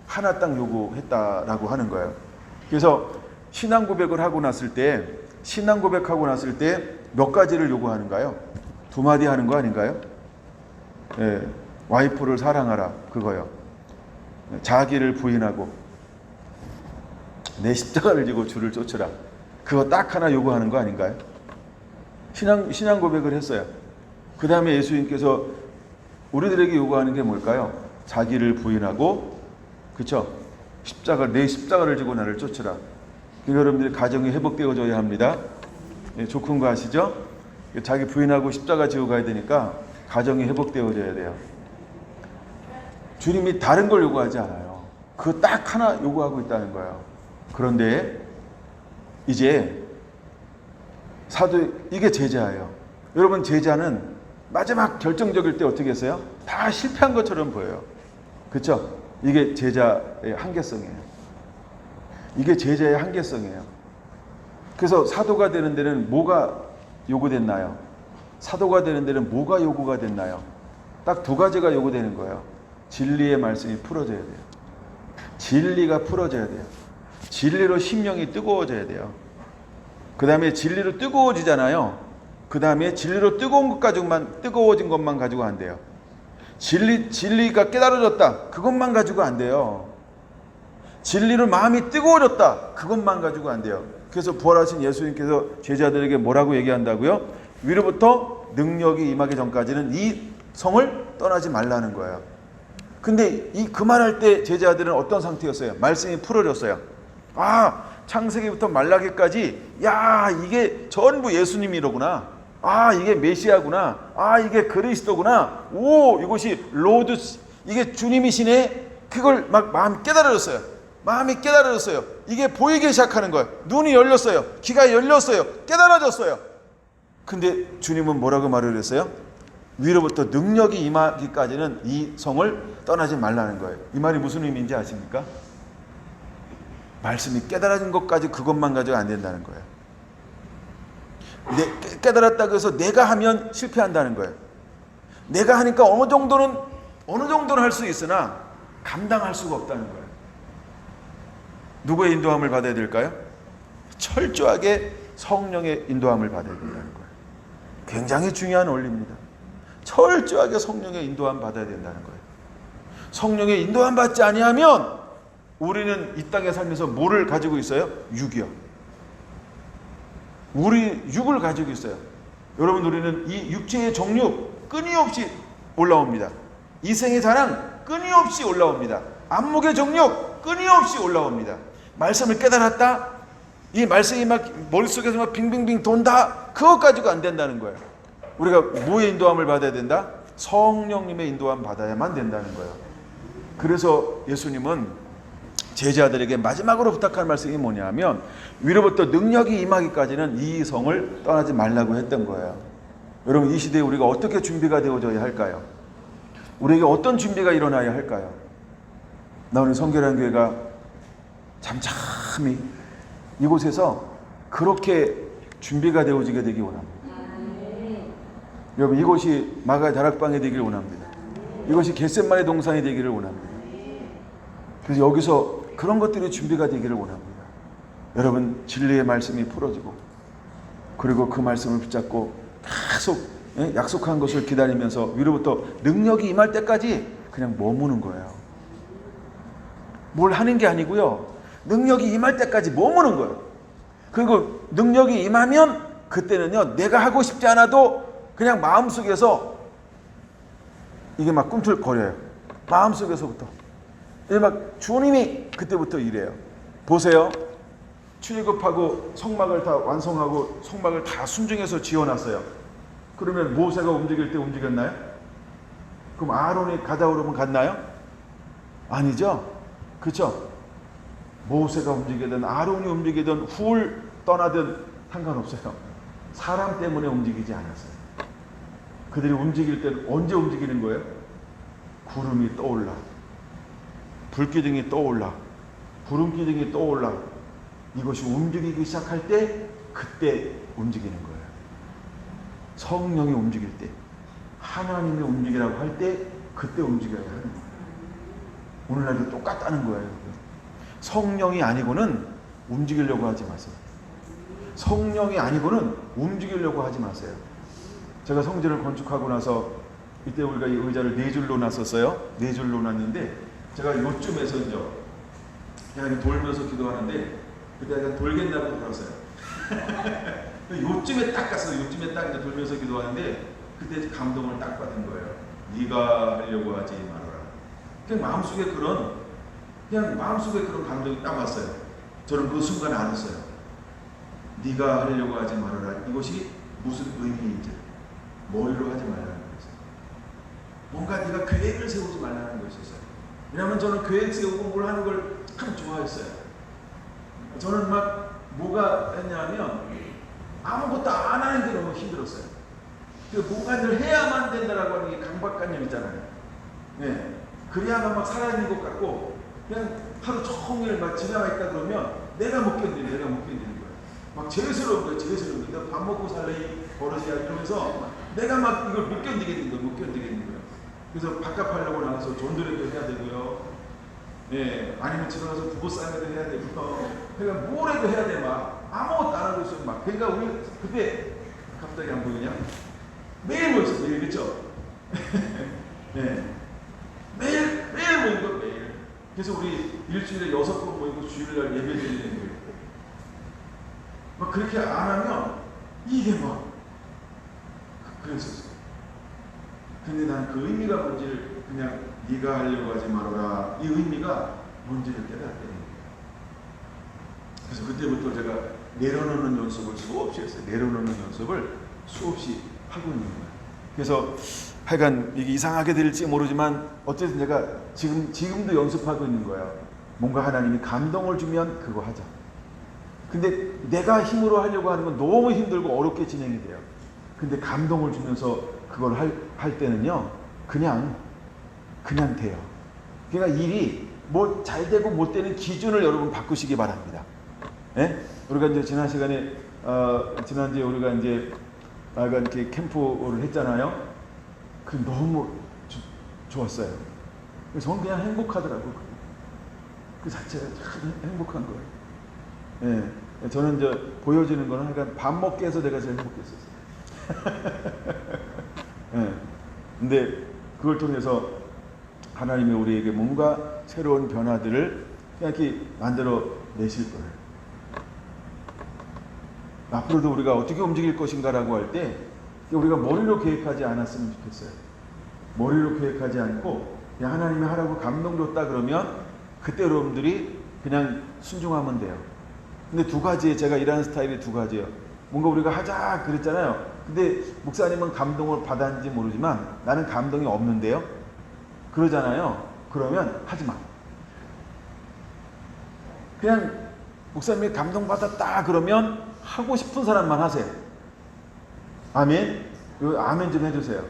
하나 딱 요구했다라고 하는 거예요. 그래서 신앙 고백을 하고 났을 때 몇 가지를 요구하는가요? 2마디 하는 거 아닌가요? 예, 와이프를 사랑하라. 그거요. 자기를 부인하고 내 십자가를 지고 주를 쫓으라. 그거 딱 하나 요구하는 거 아닌가요? 신앙 고백을 했어요. 그 다음에 예수님께서 우리들에게 요구하는 게 뭘까요? 자기를 부인하고, 그쵸? 내 십자가를 지고 나를 쫓으라. 여러분들이 가정이 회복되어져야 합니다. 예, 좋은 거 아시죠? 자기 부인하고 십자가 지고 가야 되니까 가정이 회복되어져야 돼요. 주님이 다른 걸 요구하지 않아요. 그거 딱 하나 요구하고 있다는 거예요. 그런데 이제 이게 제자예요. 여러분, 제자는 마지막 결정적일 때 어떻게 했어요? 다 실패한 것처럼 보여요. 그렇죠? 이게 제자의 한계성이에요. 이게 제자의 한계성이에요. 그래서 사도가 되는 데는 뭐가 요구됐나요? 사도가 되는 데는 뭐가 요구가 됐나요? 딱 2가지가 요구되는 거예요. 진리의 말씀이 풀어져야 돼요. 진리가 풀어져야 돼요. 진리로 심령이 뜨거워져야 돼요. 그 다음에 진리로 뜨거워지잖아요. 그 다음에 진리로 뜨거워진 것만 가지고 안 돼요. 진리가 깨달아졌다. 그것만 가지고 안 돼요. 진리로 마음이 뜨거워졌다. 그것만 가지고 안 돼요. 그래서 부활하신 예수님께서 제자들에게 뭐라고 얘기한다고요? 위로부터 능력이 임하기 전까지는 이 성을 떠나지 말라는 거예요. 근데 이 그만할 때 제자들은 어떤 상태였어요? 말씀이 풀어졌어요. 아, 창세기부터 말라기까지, 야, 이게 전부 예수님이로구나. 아, 이게 메시아구나. 아, 이게 그리스도구나. 오, 이것이 로드스, 이게 주님이시네. 그걸 막 마음이 깨달아졌어요. 마음이 깨달아졌어요. 이게 보이기 시작하는 거예요. 눈이 열렸어요. 귀가 열렸어요. 깨달아졌어요. 근데 주님은 뭐라고 말을 했어요? 위로부터 능력이 임하기까지는 이 성을 떠나지 말라는 거예요. 이 말이 무슨 의미인지 아십니까? 말씀이 깨달아진 것까지 그것만 가지고 안 된다는 거예요. 깨달았다고 해서 내가 하면 실패한다는 거예요. 내가 하니까 어느 정도는 할 수 있으나 감당할 수가 없다는 거예요. 누구의 인도함을 받아야 될까요? 철저하게 성령의 인도함을 받아야 된다는 거예요. 굉장히 중요한 원리입니다. 철저하게 성령의 인도함 받아야 된다는 거예요. 성령의 인도함 받지 아니하면 우리는 이 땅에 살면서 뭐를 가지고 있어요? 육이요. 우리 육을 가지고 있어요. 여러분, 우리는 이 육체의 정욕 끊임없이 올라옵니다. 이생의 자랑 끊임없이 올라옵니다. 안목의 정욕 끊임없이 올라옵니다. 말씀을 깨달았다, 이 말씀이 막 머릿속에서 막 빙빙빙 돈다, 그것 가지고 안 된다는 거예요. 우리가 뭐의 인도함을 받아야 된다? 성령님의 인도함 받아야만 된다는 거예요. 그래서 예수님은 제자들에게 마지막으로 부탁한 말씀이 뭐냐면 위로부터 능력이 임하기까지는 이 성을 떠나지 말라고 했던 거예요. 여러분, 이 시대에 우리가 어떻게 준비가 되어져야 할까요? 우리에게 어떤 준비가 일어나야 할까요? 나 오늘 성결한 교회가 잠잠히 이곳에서 그렇게 준비가 되어지게 되기 원합니다. 여러분, 이곳이 마가 다락방이 되기를 원합니다. 이것이 겟세마네 동산이 되기를 원합니다. 그래서 여기서 그런 것들이 준비가 되기를 원합니다. 여러분, 진리의 말씀이 풀어지고 그리고 그 말씀을 붙잡고 계속 약속한 것을 기다리면서 위로부터 능력이 임할 때까지 그냥 머무는 거예요. 뭘 하는 게 아니고요. 능력이 임할 때까지 머무는 거예요. 그리고 능력이 임하면 그때는요, 내가 하고 싶지 않아도 그냥 마음속에서 이게 막 꿈틀거려요. 마음속에서부터. 막 주님이 그때부터 이래요. 보세요. 출애굽하고 성막을 다 완성하고 성막을 다 순종해서 지어놨어요. 그러면 모세가 움직일 때 움직였나요? 그럼 아론이 가다 그러면 갔나요? 아니죠. 그렇죠? 모세가 움직이든 아론이 움직이든 훌 떠나든 상관없어요. 사람 때문에 움직이지 않았어요. 그들이 움직일 때는 언제 움직이는 거예요? 구름이 떠올라, 불기둥이 떠올라, 구름기둥이 떠올라, 이것이 움직이기 시작할 때 그때 움직이는 거예요. 성령이 움직일 때, 하나님이 움직이라고 할 때 그때 움직여야 하는 거예요. 오늘날도 똑같다는 거예요. 성령이 아니고는 움직이려고 하지 마세요. 성령이 아니고는 움직이려고 하지 마세요. 제가 성전을 건축하고 나서 이때 우리가 이 의자를 4줄로 놨었어요. 4줄로 놨는데 제가 요쯤에서 이제 그냥 돌면서 기도하는데 그때 약간 돌겠다고 들었어요. 요쯤에 딱 갔어요. 요쯤에 딱 이제 돌면서 기도하는데 그때 감동을 딱 받은 거예요. 네가 하려고 하지 말아라. 그냥 마음속에 그런 감정이 딱 왔어요. 저는 그 순간 알았어요. 네가 하려고 하지 말아라. 이것이 무슨 의미인지. 머리로 하지 말라는 거였어요. 뭔가 네가 계획을 세우지 말라는 것이었어요. 왜냐하면 저는 계획 세우고 뭘 하는 걸 참 좋아했어요. 저는 막 뭐가 했냐면 아무것도 안 하는 게 너무 힘들었어요. 뭔가를 해야만 된다라고 하는 게 강박관념 있잖아요. 네. 그래야만 막 살아있는 것 같고 그냥 하루 종일 막 집에만 있다 그러면 내가 못 견디는 거예요. 막 죄스러운 거예요. 내가 밥 먹고 살래 이 버릇이야 이러면서 내가 막 이걸 못 견디겠는 거예요. 그래서 밥값 하려고 나가서 전도회도 해야 되고요. 예, 아니면 집에 가서 부부싸움도 해야 되고요. 그러니까 뭘 해도 해야 돼. 막 아무것도 안 하고 있어요. 막 그러니까 우리 그때 갑자기 안 보이냐? 매일 모였어요. 매일, 그렇죠? 네. 매일 모인 거 매일. 그래서 우리 일주일에 6번 모이고 주일날 예배 드리는 거예요. 막 그렇게 안 하면 이게 막 그랬었어요. 근데 난 그 의미가 뭔지를 그냥 네가 하려고 하지 말아라, 이 의미가 뭔지를 깨달았대요. 그래서 그때부터 제가 내려놓는 연습을 수없이 했어요. 내려놓는 연습을 수없이 하고 있는 거예요. 그래서 하여간 이게 이상하게 될지 모르지만 어쨌든 제가 지금도 연습하고 있는 거예요. 뭔가 하나님이 감동을 주면 그거 하자. 근데 내가 힘으로 하려고 하는 건 너무 힘들고 어렵게 진행이 돼요. 근데 감동을 주면서 그걸 할 때는요, 그냥 돼요. 그러니까 일이 뭐 잘 되고 못 되는 기준을 여러분 바꾸시기 바랍니다. 예? 우리가 이제 지난 시간에 지난주에 우리가 이제 이렇게 캠프를 했잖아요. 그 너무 좋았어요. 저는 그냥 행복하더라고요. 그 자체가 참 행복한 거예요. 예. 저는 이제 보여지는 거는 그러니까 밥 먹기 해서 내가 제일 행복했었어요. 예. 근데 그걸 통해서 하나님이 우리에게 뭔가 새로운 변화들을 그냥 이렇게 만들어 내실 거예요. 앞으로도 우리가 어떻게 움직일 것인가라고 할 때 우리가 머리로 계획하지 않았으면 좋겠어요. 머리로 계획하지 않고 그냥 하나님이 하라고 감동 줬다 그러면 그때 여러분들이 그냥 순종하면 돼요. 근데 두 가지에 제가 일하는 스타일이 두 가지예요. 뭔가 우리가 하자 그랬잖아요. 근데 목사님은 감동을 받았는지 모르지만 나는 감동이 없는데요. 그러잖아요. 그러면 하지 마. 그냥 목사님이 감동받았다 그러면 하고 싶은 사람만 하세요. 아멘. 아멘 좀 해주세요.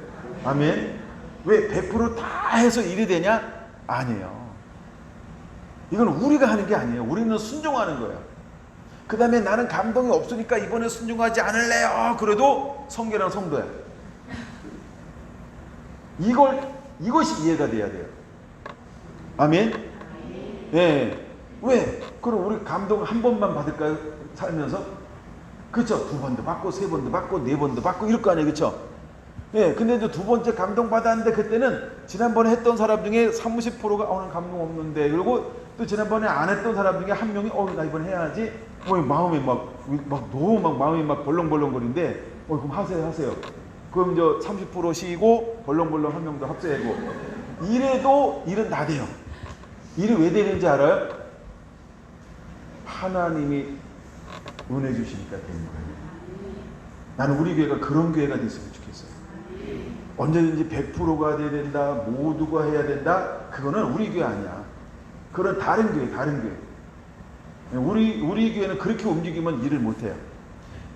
아멘. 왜 100% 다 해서 일이 되냐? 아니에요. 이건 우리가 하는 게 아니에요. 우리는 순종하는 거예요. 그 다음에 나는 감동이 없으니까 이번에 순종하지 않을래요. 그래도 성결한 성도야. 이것이 이해가 돼야 돼요. 아멘. 예. 왜? 그럼 우리 감동 한 번만 받을까요? 살면서? 그렇죠. 두 번도 받고 세 번도 받고 네 번도 받고 이럴 거 아니에요. 그렇죠? 예. 근데 이제 두 번째 감동 받았는데 그때는 지난번에 했던 사람 중에 30%가 난 감동 없는데, 그리고 또 지난번에 안 했던 사람 중에 한 명이 나 이번 해야지. 마음이 너무 마음이 벌렁벌렁거리는데 그럼 하세요. 그럼 이제 30% 쉬고 벌렁벌렁 한 명도 합세하고 이래도 일은 다 돼요. 일이 왜 되는지 알아요? 하나님이 은혜 주시니까 되는 거예요. 나는 우리 교회가 그런 교회가 됐으면 좋겠어요. 언제든지 100%가 돼야 된다, 모두가 해야 된다, 그거는 우리 교회 아니야. 그건 다른 교회. 우리 교회는 그렇게 움직이면 일을 못해요.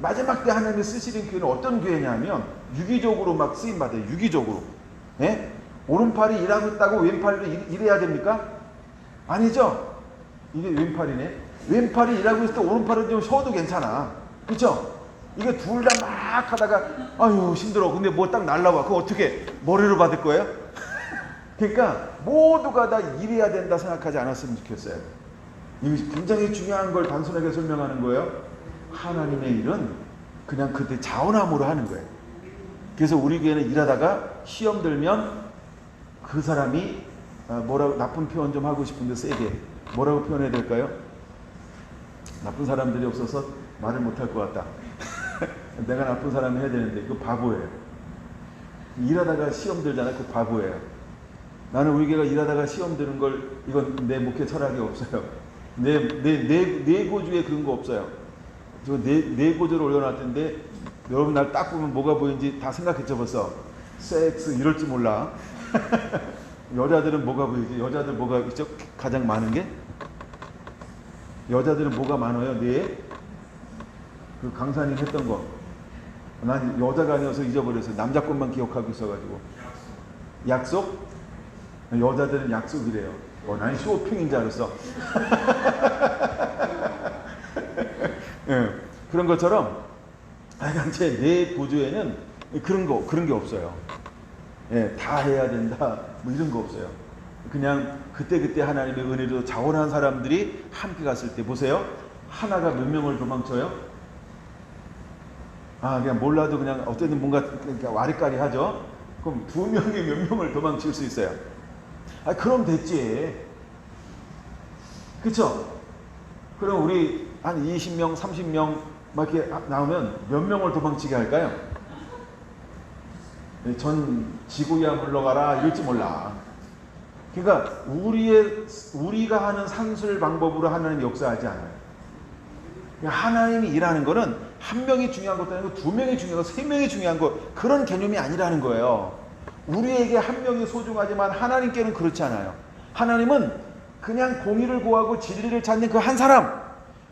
마지막 때 하나님이 쓰시는 교회는 어떤 교회냐면 유기적으로 막 쓰임받아요. 유기적으로. 예? 오른팔이 일하고 있다고 왼팔로 일해야 됩니까? 아니죠? 이게 왼팔이네. 왼팔이 일하고 있을 때 오른팔은 좀 쉬어도 괜찮아. 그렇죠? 이게 둘 다 막 하다가 아유 힘들어. 근데 뭐 딱 날라와. 그거 어떻게 머리로 받을 거예요? 그러니까 모두가 다 일해야 된다 생각하지 않았으면 좋겠어요. 이것이 굉장히 중요한 걸 단순하게 설명하는 거예요. 하나님의 일은 그냥 그때 자원함으로 하는 거예요. 그래서 우리 교회는 일하다가 시험 들면 그 사람이 뭐라고, 나쁜 표현 좀 하고 싶은데 세게 뭐라고 표현해야 될까요? 나쁜 사람들이 없어서 말을 못할 것 같다. 내가 나쁜 사람이 해야 되는데 그거 바보예요. 일하다가 시험 들잖아요. 그거 바보예요. 나는 우리 교회가 일하다가 시험 드는 걸, 이건 내 목회 철학이 없어요. 내 고주에 그런 거 없어요. 저 내 고주를 올려놨던데 여러분 날 딱 보면 뭐가 보이는지 다 생각했죠 벌써. 섹스 이럴지 몰라. 여자들은 뭐가 보이지? 여자들 뭐가 있죠? 가장 많은 게? 여자들은 뭐가 많아요? 네. 그 강사님 했던 거. 난 여자가 아니어서 잊어버렸어요. 남자 것만 기억하고 있어가지고. 약속? 여자들은 약속이래요. 난 쇼핑인 줄 알았어. 네, 그런 것처럼 하여간제 내 구조에는 그런 게 없어요. 네, 다 해야 된다 뭐 이런 거 없어요. 그냥 그때 하나님의 은혜로 자원한 사람들이 함께 갔을 때 보세요. 하나가 몇 명을 도망쳐요? 그냥 몰라도 그냥 어쨌든 뭔가 와리까리 하죠. 그럼 2명이 몇 명을 도망칠 수 있어요. 그럼 됐지. 그쵸? 그럼 우리 한 20명, 30명 막 이렇게 나오면 몇 명을 도망치게 할까요? 전 지구야 물러가라 이럴지 몰라. 그러니까 우리가 하는 산술 방법으로 하나님 역사하지 않아요. 하나님이 일하는 거는 한 명이 중요한 것도 아니고 두 명이 중요하고 세 명이 중요한 거, 그런 개념이 아니라는 거예요. 우리에게 한 명이 소중하지만 하나님께는 그렇지 않아요. 하나님은 그냥 공의를 구하고 진리를 찾는 그 한 사람,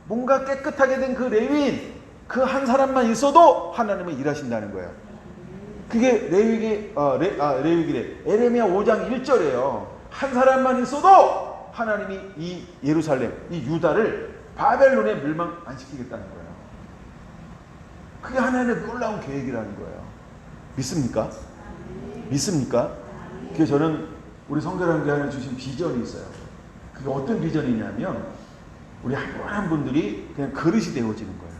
뭔가 깨끗하게 된 그 레위인, 그 한 사람만 있어도 하나님은 일하신다는 거예요. 그게 레위기래. 에레미야 5장 1절이에요. 한 사람만 있어도 하나님이 이 예루살렘, 이 유다를 바벨론에 멸망 안 시키겠다는 거예요. 그게 하나님의 놀라운 계획이라는 거예요. 믿습니까? 믿습니까? 그래서 저는 우리 성결한교회 안에 주신 비전이 있어요. 그게 어떤 비전이냐면 우리 한 분들이 그냥 그릇이 되어지는 거예요.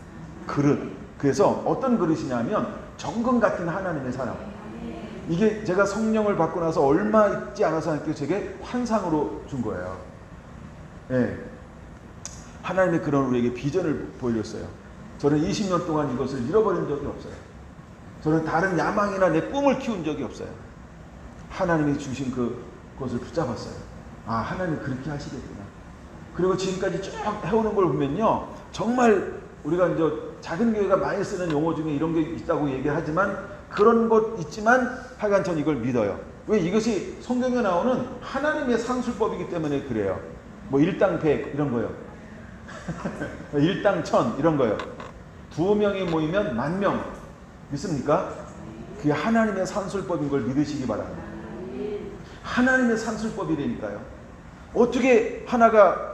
그릇. 그래서 어떤 그릇이냐면 정금 같은 하나님의 사람. 이게 제가 성령을 받고 나서 얼마 있지 않아서 하나님께서 제게 환상으로 준 거예요. 네. 하나님의 그런 우리에게 비전을 보여줬어요. 저는 20년 동안 이것을 잃어버린 적이 없어요. 저는 다른 야망이나 내 꿈을 키운 적이 없어요. 하나님이 주신 그것을 붙잡았어요. 아, 하나님이 그렇게 하시겠구나. 그리고 지금까지 쭉 해오는 걸 보면요, 정말 우리가 이제 작은 교회가 많이 쓰는 용어 중에 이런 게 있다고 얘기하지만 그런 것 있지만 하여간 전 이걸 믿어요. 왜? 이것이 성경에 나오는 하나님의 산술법이기 때문에 그래요. 뭐 일당 100 이런 거요. 일당 1000 이런 거요. 2명이 모이면 10,000명. 믿습니까? 그게 하나님의 산술법인 걸 믿으시기 바랍니다. 하나님의 산술법이라니까요. 어떻게 하나가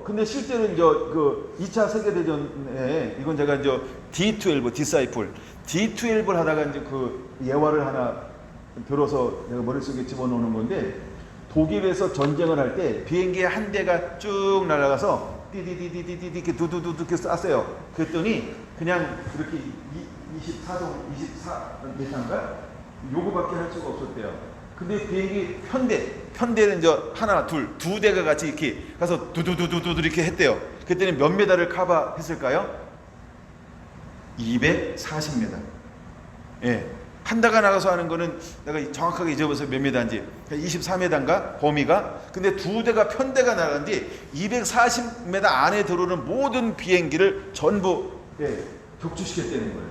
근데 실제로 이제 그 2차 세계대전에 이건 제가 이제 D12, 디사이플, D12를 하다가 이제 그 예화를 하나 들어서 내가 머릿속에 집어넣는 건데, 독일에서 전쟁을 할 때 비행기 한 대가 쭉 날아가서 띠디디디디디 이렇게 두두두두 이렇게 쐈어요. 그랬더니 그냥 그렇게 24m인가? 요거밖에 할 수가 없었대요. 근데 비행기 편대는 이제 하나, 두 대가 같이 이렇게 가서 두두두두두 이렇게 했대요. 그랬더니 몇 메다를 커버했을까요? 240m. 예. 한 대가 나가서 하는 거는 내가 정확하게 잊어버려서 몇 메다인지 24m인가 범위가. 근데 두 대가 편대가 나간 뒤 240m 안에 들어오는 모든 비행기를 전부 격추시켰다는 거예요.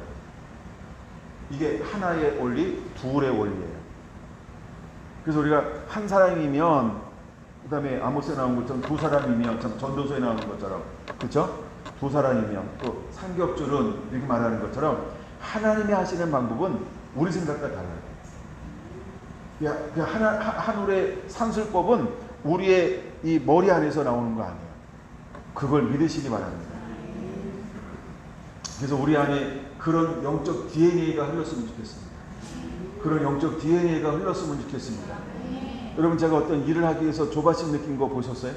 이게 하나의 원리, 둘의 원리예요. 그래서 우리가 한 사람이면, 그 다음에 아모스에 나온 것처럼 두 사람이면, 전도서에 나오는 것처럼, 그렇죠? 두 사람이면, 또 삼겹줄은 이렇게 말하는 것처럼 하나님이 하시는 방법은 우리 생각과 달라요. 하늘의 산술법은 우리의 이 머리 안에서 나오는 거 아니에요. 그걸 믿으시기 바랍니다. 그래서 우리 안에 그런 영적 DNA가 흘렀으면 좋겠습니다. 그런 영적 DNA가 흘렀으면 좋겠습니다. 여러분, 제가 어떤 일을 하기 위해서 조바심 느낀 거 보셨어요?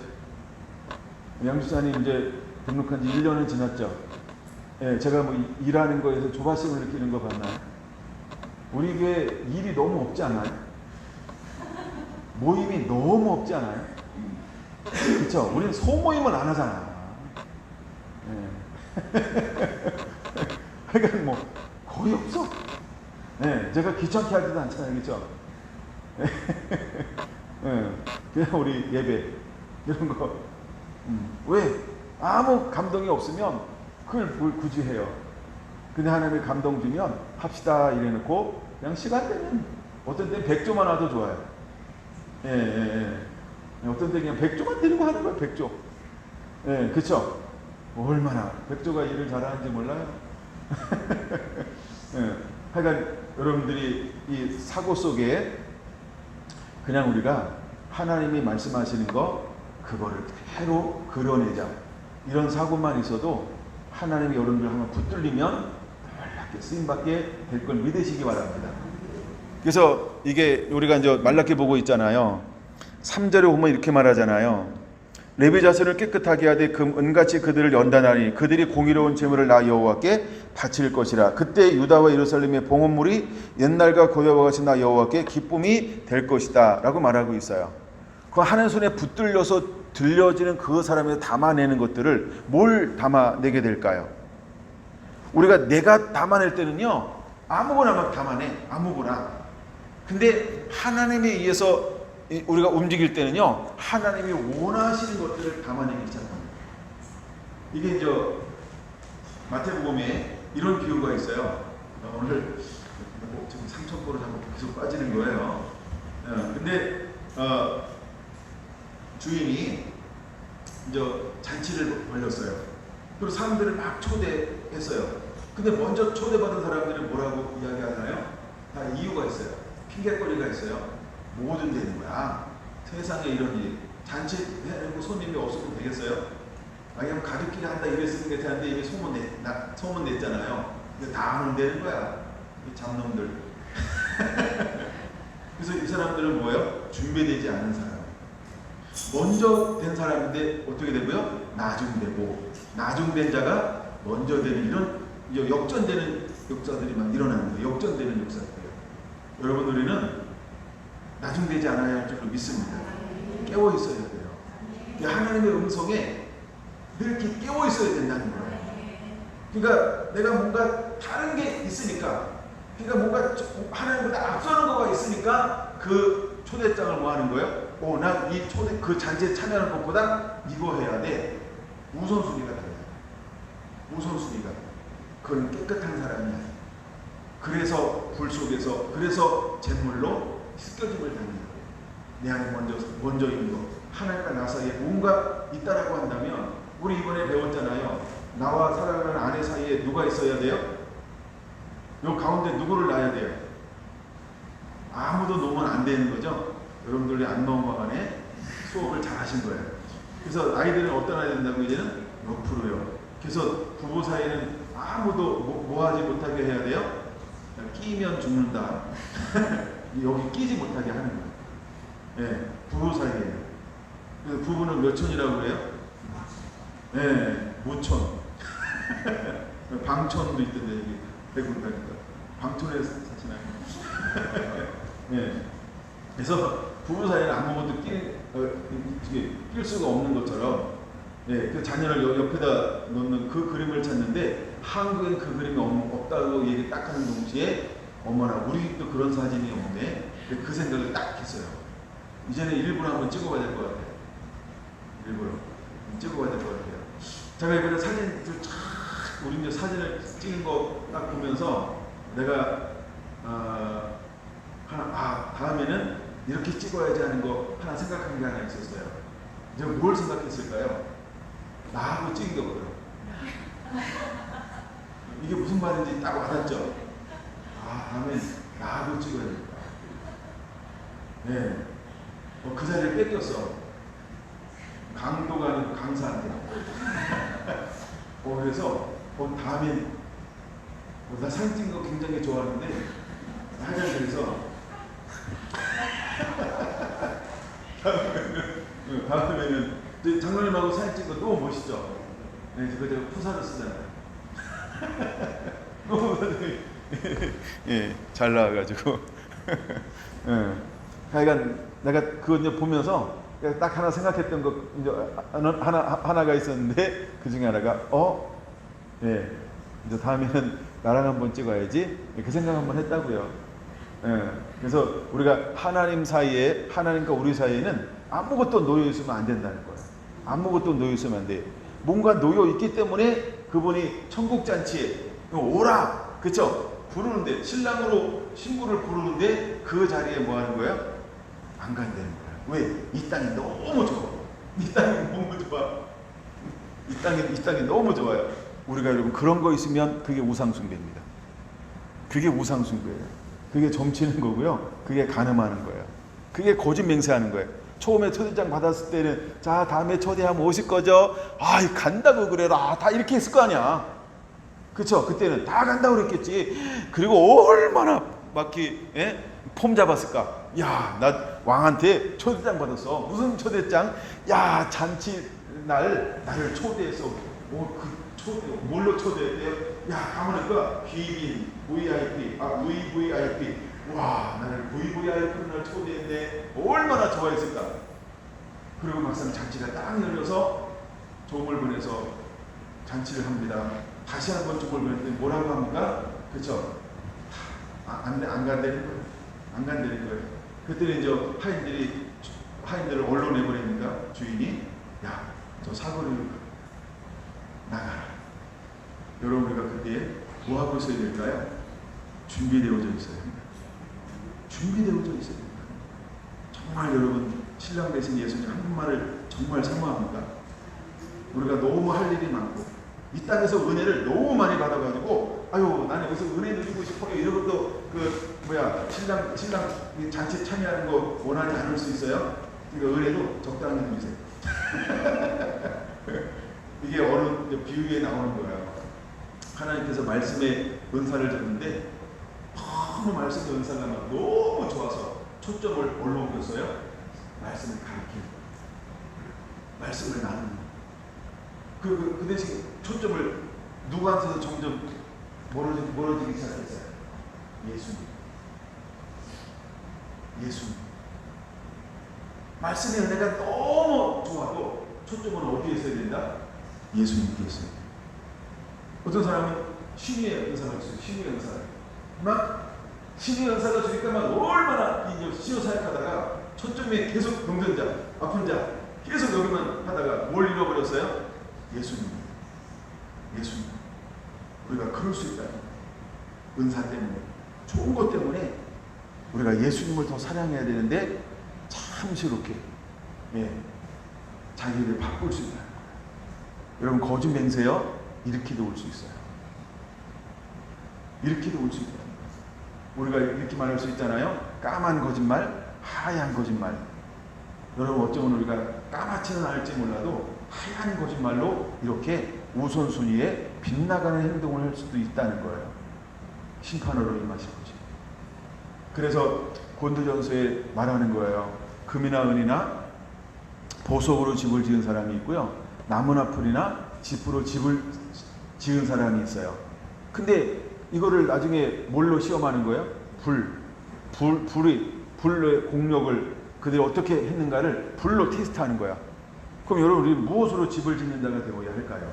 양주사님 이제 등록한 지 1년은 지났죠? 예, 제가 뭐 일하는 거에서 조바심을 느끼는 거 봤나요? 우리 교회 일이 너무 없지 않아요? 모임이 너무 없지 않아요? 그렇죠? 우리는 소모임을 안 하잖아. 예. 그러니까 뭐 거의 없어. 네, 제가 귀찮게 하지도 않잖아요, 그렇죠? 네, 그냥 우리 예배 이런 거 왜? 아무 감동이 없으면 그걸 뭘 굳이 해요. 근데 하나님이 감동 주면 합시다 이래놓고 그냥 시간 되면 어떤 때는 100조만 와도 좋아요. 어떤 때 그냥 100조만 데리고 하는 거예요. 100조. 그렇죠? 얼마나 100조가 일을 잘하는지 몰라요. 하여간 여러분들이 이 사고 속에 그냥 우리가 하나님이 말씀하시는 거 그거를 그대로 그려내자, 이런 사고만 있어도 하나님이 여러분들 한번 붙들리면 놀랍게 쓰임받게 될 걸 믿으시기 바랍니다. 그래서 이게 우리가 이제 말라기 보고 있잖아요. 3절에 보면 이렇게 말하잖아요. 레위 자손을 깨끗하게 하되 은같이 그들을 연단하니 그들이 공의로운 제물을 나 여호와께 바칠 것이라. 그때 유다와 예루살렘의 봉헌물이 옛날과 고대와 같이 나 여호와께 기쁨이 될 것이다 라고 말하고 있어요. 그 하는 손에 붙들려서 들려지는 그 사람에서 담아내는 것들을 뭘 담아내게 될까요? 우리가 내가 담아낼 때는요, 아무거나 막 담아내. 아무거나. 근데 하나님에 의해서 우리가 움직일 때는요, 하나님이 원하시는 것들을 담아내기 시작합니다. 이게 이제 마태복음에 이런 비유가 있어요. 오늘 지금 삼천포로 자꾸 계속 빠지는 거예요. 근데 주인이 이제 잔치를 벌렸어요. 그리고 사람들을 막 초대했어요. 근데 먼저 초대받은 사람들은 뭐라고 이야기하나요? 다 이유가 있어요. 핑계거리가 있어요. 뭐든 되는 거야. 세상에 이런 일. 잔치 해놓고 손님이 없어도 되겠어요? 그냥 가족끼리 한다 이랬으면 괜찮은데 이미 소문 냈잖아요. 근데 다 하면 되는 거야. 이 잡놈들. 그래서 이 사람들은 뭐예요? 준비되지 않은 사람. 먼저 된 사람인데 어떻게 되고요? 나중되고, 나중된 자가 먼저 되는 이런 역전되는 역사들이 막 일어나는 거예요. 역전되는 역사들이에요. 여러분, 우리는 나중되지 않아야 할 줄로 믿습니다. 깨어 있어야 돼요. 하나님의 음성에 늘 이렇게 깨어 있어야 된다는 거예요. 그러니까 내가 뭔가 다른 게 있으니까, 그러니까 뭔가 하나님보다 앞서는 거가 있으니까 그 초대장을 뭐 하는 거예요? 나 이 그 잔치에 참여하는 것보다 이거 해야 돼. 우선순위가 달라요. 우선순위가. 그건 깨끗한 사람이야. 그래서 불 속에서, 그래서 잿물로 씻겨짐을 당하는 거예요. 내 안에 먼저 있는 거. 하나님과 나 사이에 뭔가 있다라고 한다면, 우리 이번에 배웠잖아요. 나와 사랑하는 아내 사이에 누가 있어야 돼요? 요 가운데 누구를 놔야 돼요? 아무도 놓으면 안 되는 거죠. 여러분들이 안 넘어가네 수업을 잘 하신 거예요. 그래서 아이들은 어떤 아이 된다고 이제는 옆으로요. 그래서 부부 사이에는 아무도 뭐 하지 못하게 해야 돼요? 끼면 죽는다. 여기 끼지 못하게 하는 거예요. 네, 부부 사이에. 그래서 부부는 몇 촌이라고 그래요? 네, 모촌. 방촌도 있던데 여기 백군 가니까 방촌에서 사시나요? 네. 그래서 부부 사이에는 아무것도 낄 수가 없는 것처럼, 그 자녀를 옆에다 놓는 그 그림을 찾는데 한국엔 그 그림이 없다고 얘기 딱 하는 동시에 어머나 우리 집도 그런 사진이 없네. 그 생각을 딱 했어요. 이제는 일부러 한번 찍어봐야 될 것 같아요. 일부러 찍어봐야 될 것 같아요. 제가 이번에 사진들 우리 이제 사진을 찍은 거 딱 보면서 내가 다음에는 이렇게 찍어야지 하는 거 하나 생각한 게 하나 있었어요. 제가 뭘 생각했을까요? 나하고 찍은 거거든요. 이게 무슨 말인지 딱 와닿죠? 다음엔 나하고 찍어야 될까? 네. 그 자리를 뺏겼어. 강도가 아니고 강사한테. 그래서 다음엔 나 사진 찍는 거 굉장히 좋아하는데 하여간 그래서 다음에는 장로님하고 사진 찍은 거 너무 멋있죠? 네, 그거 제가 푸사를 쓰잖아요. 너무 잘 나와가지고 하여간 내가 그거 이제 보면서 딱 하나 생각했던 거 이제 하나가 있었는데 그 중에 하나가 이제 다음에는 나랑 한번 찍어야지 그 생각 한번 했다고요. 그래서 우리가 하나님 사이에, 하나님과 우리 사이에는 아무것도 놓여 있으면 안 된다는 거예요. 아무것도 놓여 있으면 안 돼. 뭔가 놓여 있기 때문에 그분이 천국 잔치에 오라, 그렇죠? 부르는데 신랑으로 신부를 부르는데 그 자리에 뭐 하는 거예요? 안 간다는 거예요. 왜? 이 땅이 너무 좋아. 이 땅이 너무 좋아. 이 땅이 너무 좋아요. 우리가 여러분 그런 거 있으면 그게 우상숭배입니다. 그게 우상숭배예요. 그게 점치는 거고요. 그게 간음하는 거예요. 그게 거짓 맹세하는 거예요. 처음에 초대장 받았을 때는 자 다음에 초대하면 오실 거죠? 간다고 그래라. 다 이렇게 했을 거 아니야. 그쵸? 그때는 다 간다고 그랬겠지. 그리고 얼마나 폼 잡았을까. 나 왕한테 초대장 받았어. 무슨 초대장? 잔치 날 나를 초대해서 뭘로 초대했대요? 가보니까 귀빈, VIP, VVIP. 나를 VVIP를 초대했네. 얼마나 좋아했을까. 그리고 막상 잔치가 딱 열려서 종을 보내서 잔치를 합니다. 다시 한번 좀 그랬더니 뭐라고 합니까? 그렇죠? 안 간다는 거예요. 안 간다는 거예요. 그때는 이제 하인들을 언론에 보내니까 주인이 야, 저 사거리로 나가라. 여러분 우리가 그때 뭐 하고 있어야 될까요? 준비되어져 있어야 됩니다. 준비되어져 있어야 됩니다. 정말 여러분 신랑 대신 예수님 한 분만을 정말 사모합니다. 우리가 너무 할 일이 많고 이 땅에서 은혜를 너무 많이 받아가지고 아유 나는 여기서 은혜 누리고 싶어요. 이런 것도 신랑 잔치 참여하는 거 원하지 않을 수 있어요. 그러니까 은혜도 적당히 누리세요. 이게 어느 비유에 나오는 거예요. 하나님께서 말씀의 은사를 줬는데 너무 말씀의 은사가 너무 좋아서 초점을 뭘로 옮겼어요? 말씀을 가르치는 말씀을 나누는 그 대신 초점을 누구한테서 점점 멀어지기 시작했어요. 예수님. 말씀의 은혜가 너무 좋아도 초점은 어디에 있어야 된다? 예수님께 있어야 된다. 어떤 사람은 신의의 은사가 있어요. 신의의 은사가. 신의의 은사가 주니까 얼마나 시효 사역하다가 초점이 계속 병든 자, 아픈 자 계속 여기만 하다가 뭘 잃어버렸어요? 예수님. 우리가 그럴 수 있다. 은사 때문에, 좋은 것 때문에 우리가 예수님을 더 사랑해야 되는데 참스럽게 자기를 바꿀 수 있다. 여러분 거짓 맹세요? 이렇게도 올 수 있어요. 이렇게도 올 수 있다. 우리가 이렇게 말할 수 있잖아요. 까만 거짓말, 하얀 거짓말. 여러분 어쩌면 우리가 까맣지는 않을지 몰라도 하얀 거짓말로 이렇게 우선순위에 빗나가는 행동을 할 수도 있다는 거예요. 심판으로 임하실 거지. 그래서 고린도전서에 말하는 거예요. 금이나 은이나 보석으로 집을 지은 사람이 있고요. 나무나 풀이나 짚으로 집을 지은 사람이 있어요. 근데 이거를 나중에 뭘로 시험하는 거예요? 불의 공력을 그들이 어떻게 했는가를 불로 테스트하는 거야. 그럼 여러분 우리 무엇으로 집을 짓는 자가 되어야 할까요?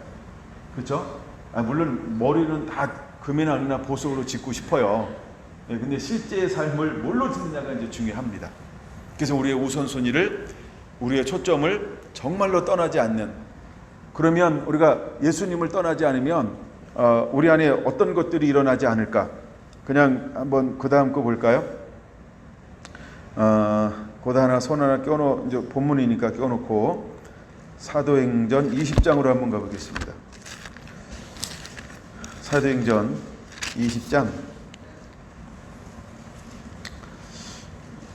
그렇죠? 물론 머리는 다 금이나 은이나 보석으로 짓고 싶어요. 근데 실제의 삶을 뭘로 짓느냐가 이제 중요합니다. 그래서 우리의 우선순위를, 우리의 초점을 정말로 떠나지 않는, 그러면 우리가 예수님을 떠나지 않으면 우리 안에 어떤 것들이 일어나지 않을까? 그냥 한번 그 다음 거 볼까요? 거기다 하나 손 하나 이제 본문이니까 껴놓고 사도행전 20장으로 한번 가보겠습니다. 사도행전 20장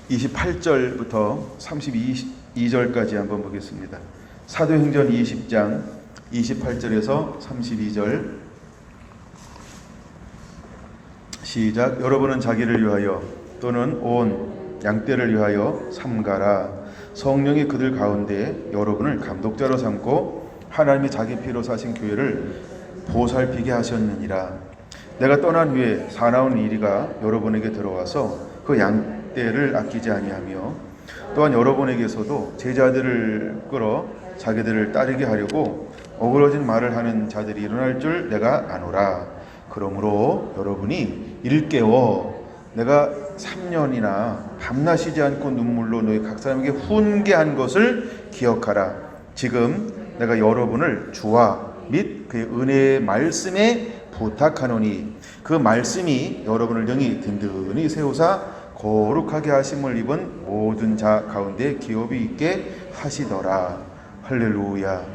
28절부터 32절까지 한번 보겠습니다. 사도행전 20장 28절에서 32절 시작. 여러분은 자기를 위하여 또는 온 양떼를 위하여 삼가라. 성령이 그들 가운데 여러분을 감독자로 삼고 하나님이 자기 피로 사신 교회를 보살피게 하셨느니라. 내가 떠난 후에 사나운 이리가 여러분에게 들어와서 그 양떼를 아끼지 아니하며 또한 여러분에게서도 제자들을 끌어 자기들을 따르게 하려고 어그러진 말을 하는 자들이 일어날 줄 내가 아노라. 그러므로 여러분이 일깨워 내가 3년이나 밤낮 쉬지 않고 눈물로 너희 각 사람에게 훈계한 것을 기억하라. 지금 내가 여러분을 주와 및 그의 은혜의 말씀에 부탁하노니 그 말씀이 여러분을 영이 든든히 세우사 거룩하게 하심을 입은 모든 자 가운데 기업이 있게 하시더라. 할렐루야.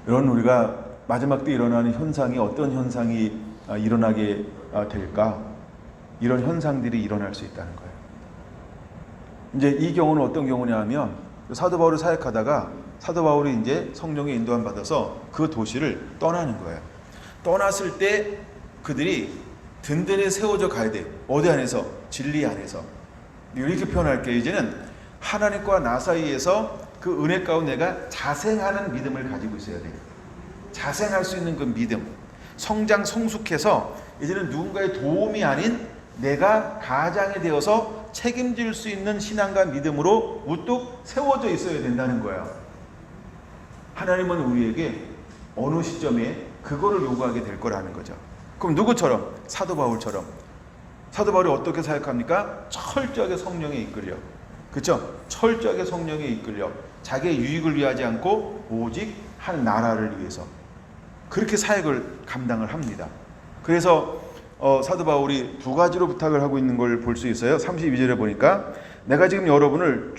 이런 우리가 마지막 때 일어나는 현상이 어떤 현상이 일어나게 될까? 이런 현상들이 일어날 수 있다는 거예요. 이제 이 경우는 어떤 경우냐 하면 사도 바울을 사역하다가 사도 바울이 이제 성령의 인도함 받아서 그 도시를 떠나는 거예요. 떠났을 때 그들이 든든히 세워져 가야 돼요. 어디 안에서? 진리 안에서. 이렇게 표현할게요. 이제는 하나님과 나 사이에서 그 은혜 가운데 내가 자생하는 믿음을 가지고 있어야 돼요. 자생할 수 있는 그 믿음. 성장 성숙해서 이제는 누군가의 도움이 아닌 내가 가장이 되어서 책임질 수 있는 신앙과 믿음으로 우뚝 세워져 있어야 된다는 거예요. 하나님은 우리에게 어느 시점에 그거를 요구하게 될 거라는 거죠. 그럼 누구처럼? 사도 바울처럼. 사도 바울이 어떻게 사역합니까? 철저하게 성령에 이끌려. 그렇죠? 철저하게 성령에 이끌려 자기의 유익을 위하지 않고 오직 한 나라를 위해서 그렇게 사역을 감당을 합니다. 그래서 사도 바울이 두 가지로 부탁을 하고 있는 걸 볼 수 있어요. 32절에 보니까 내가 지금 여러분을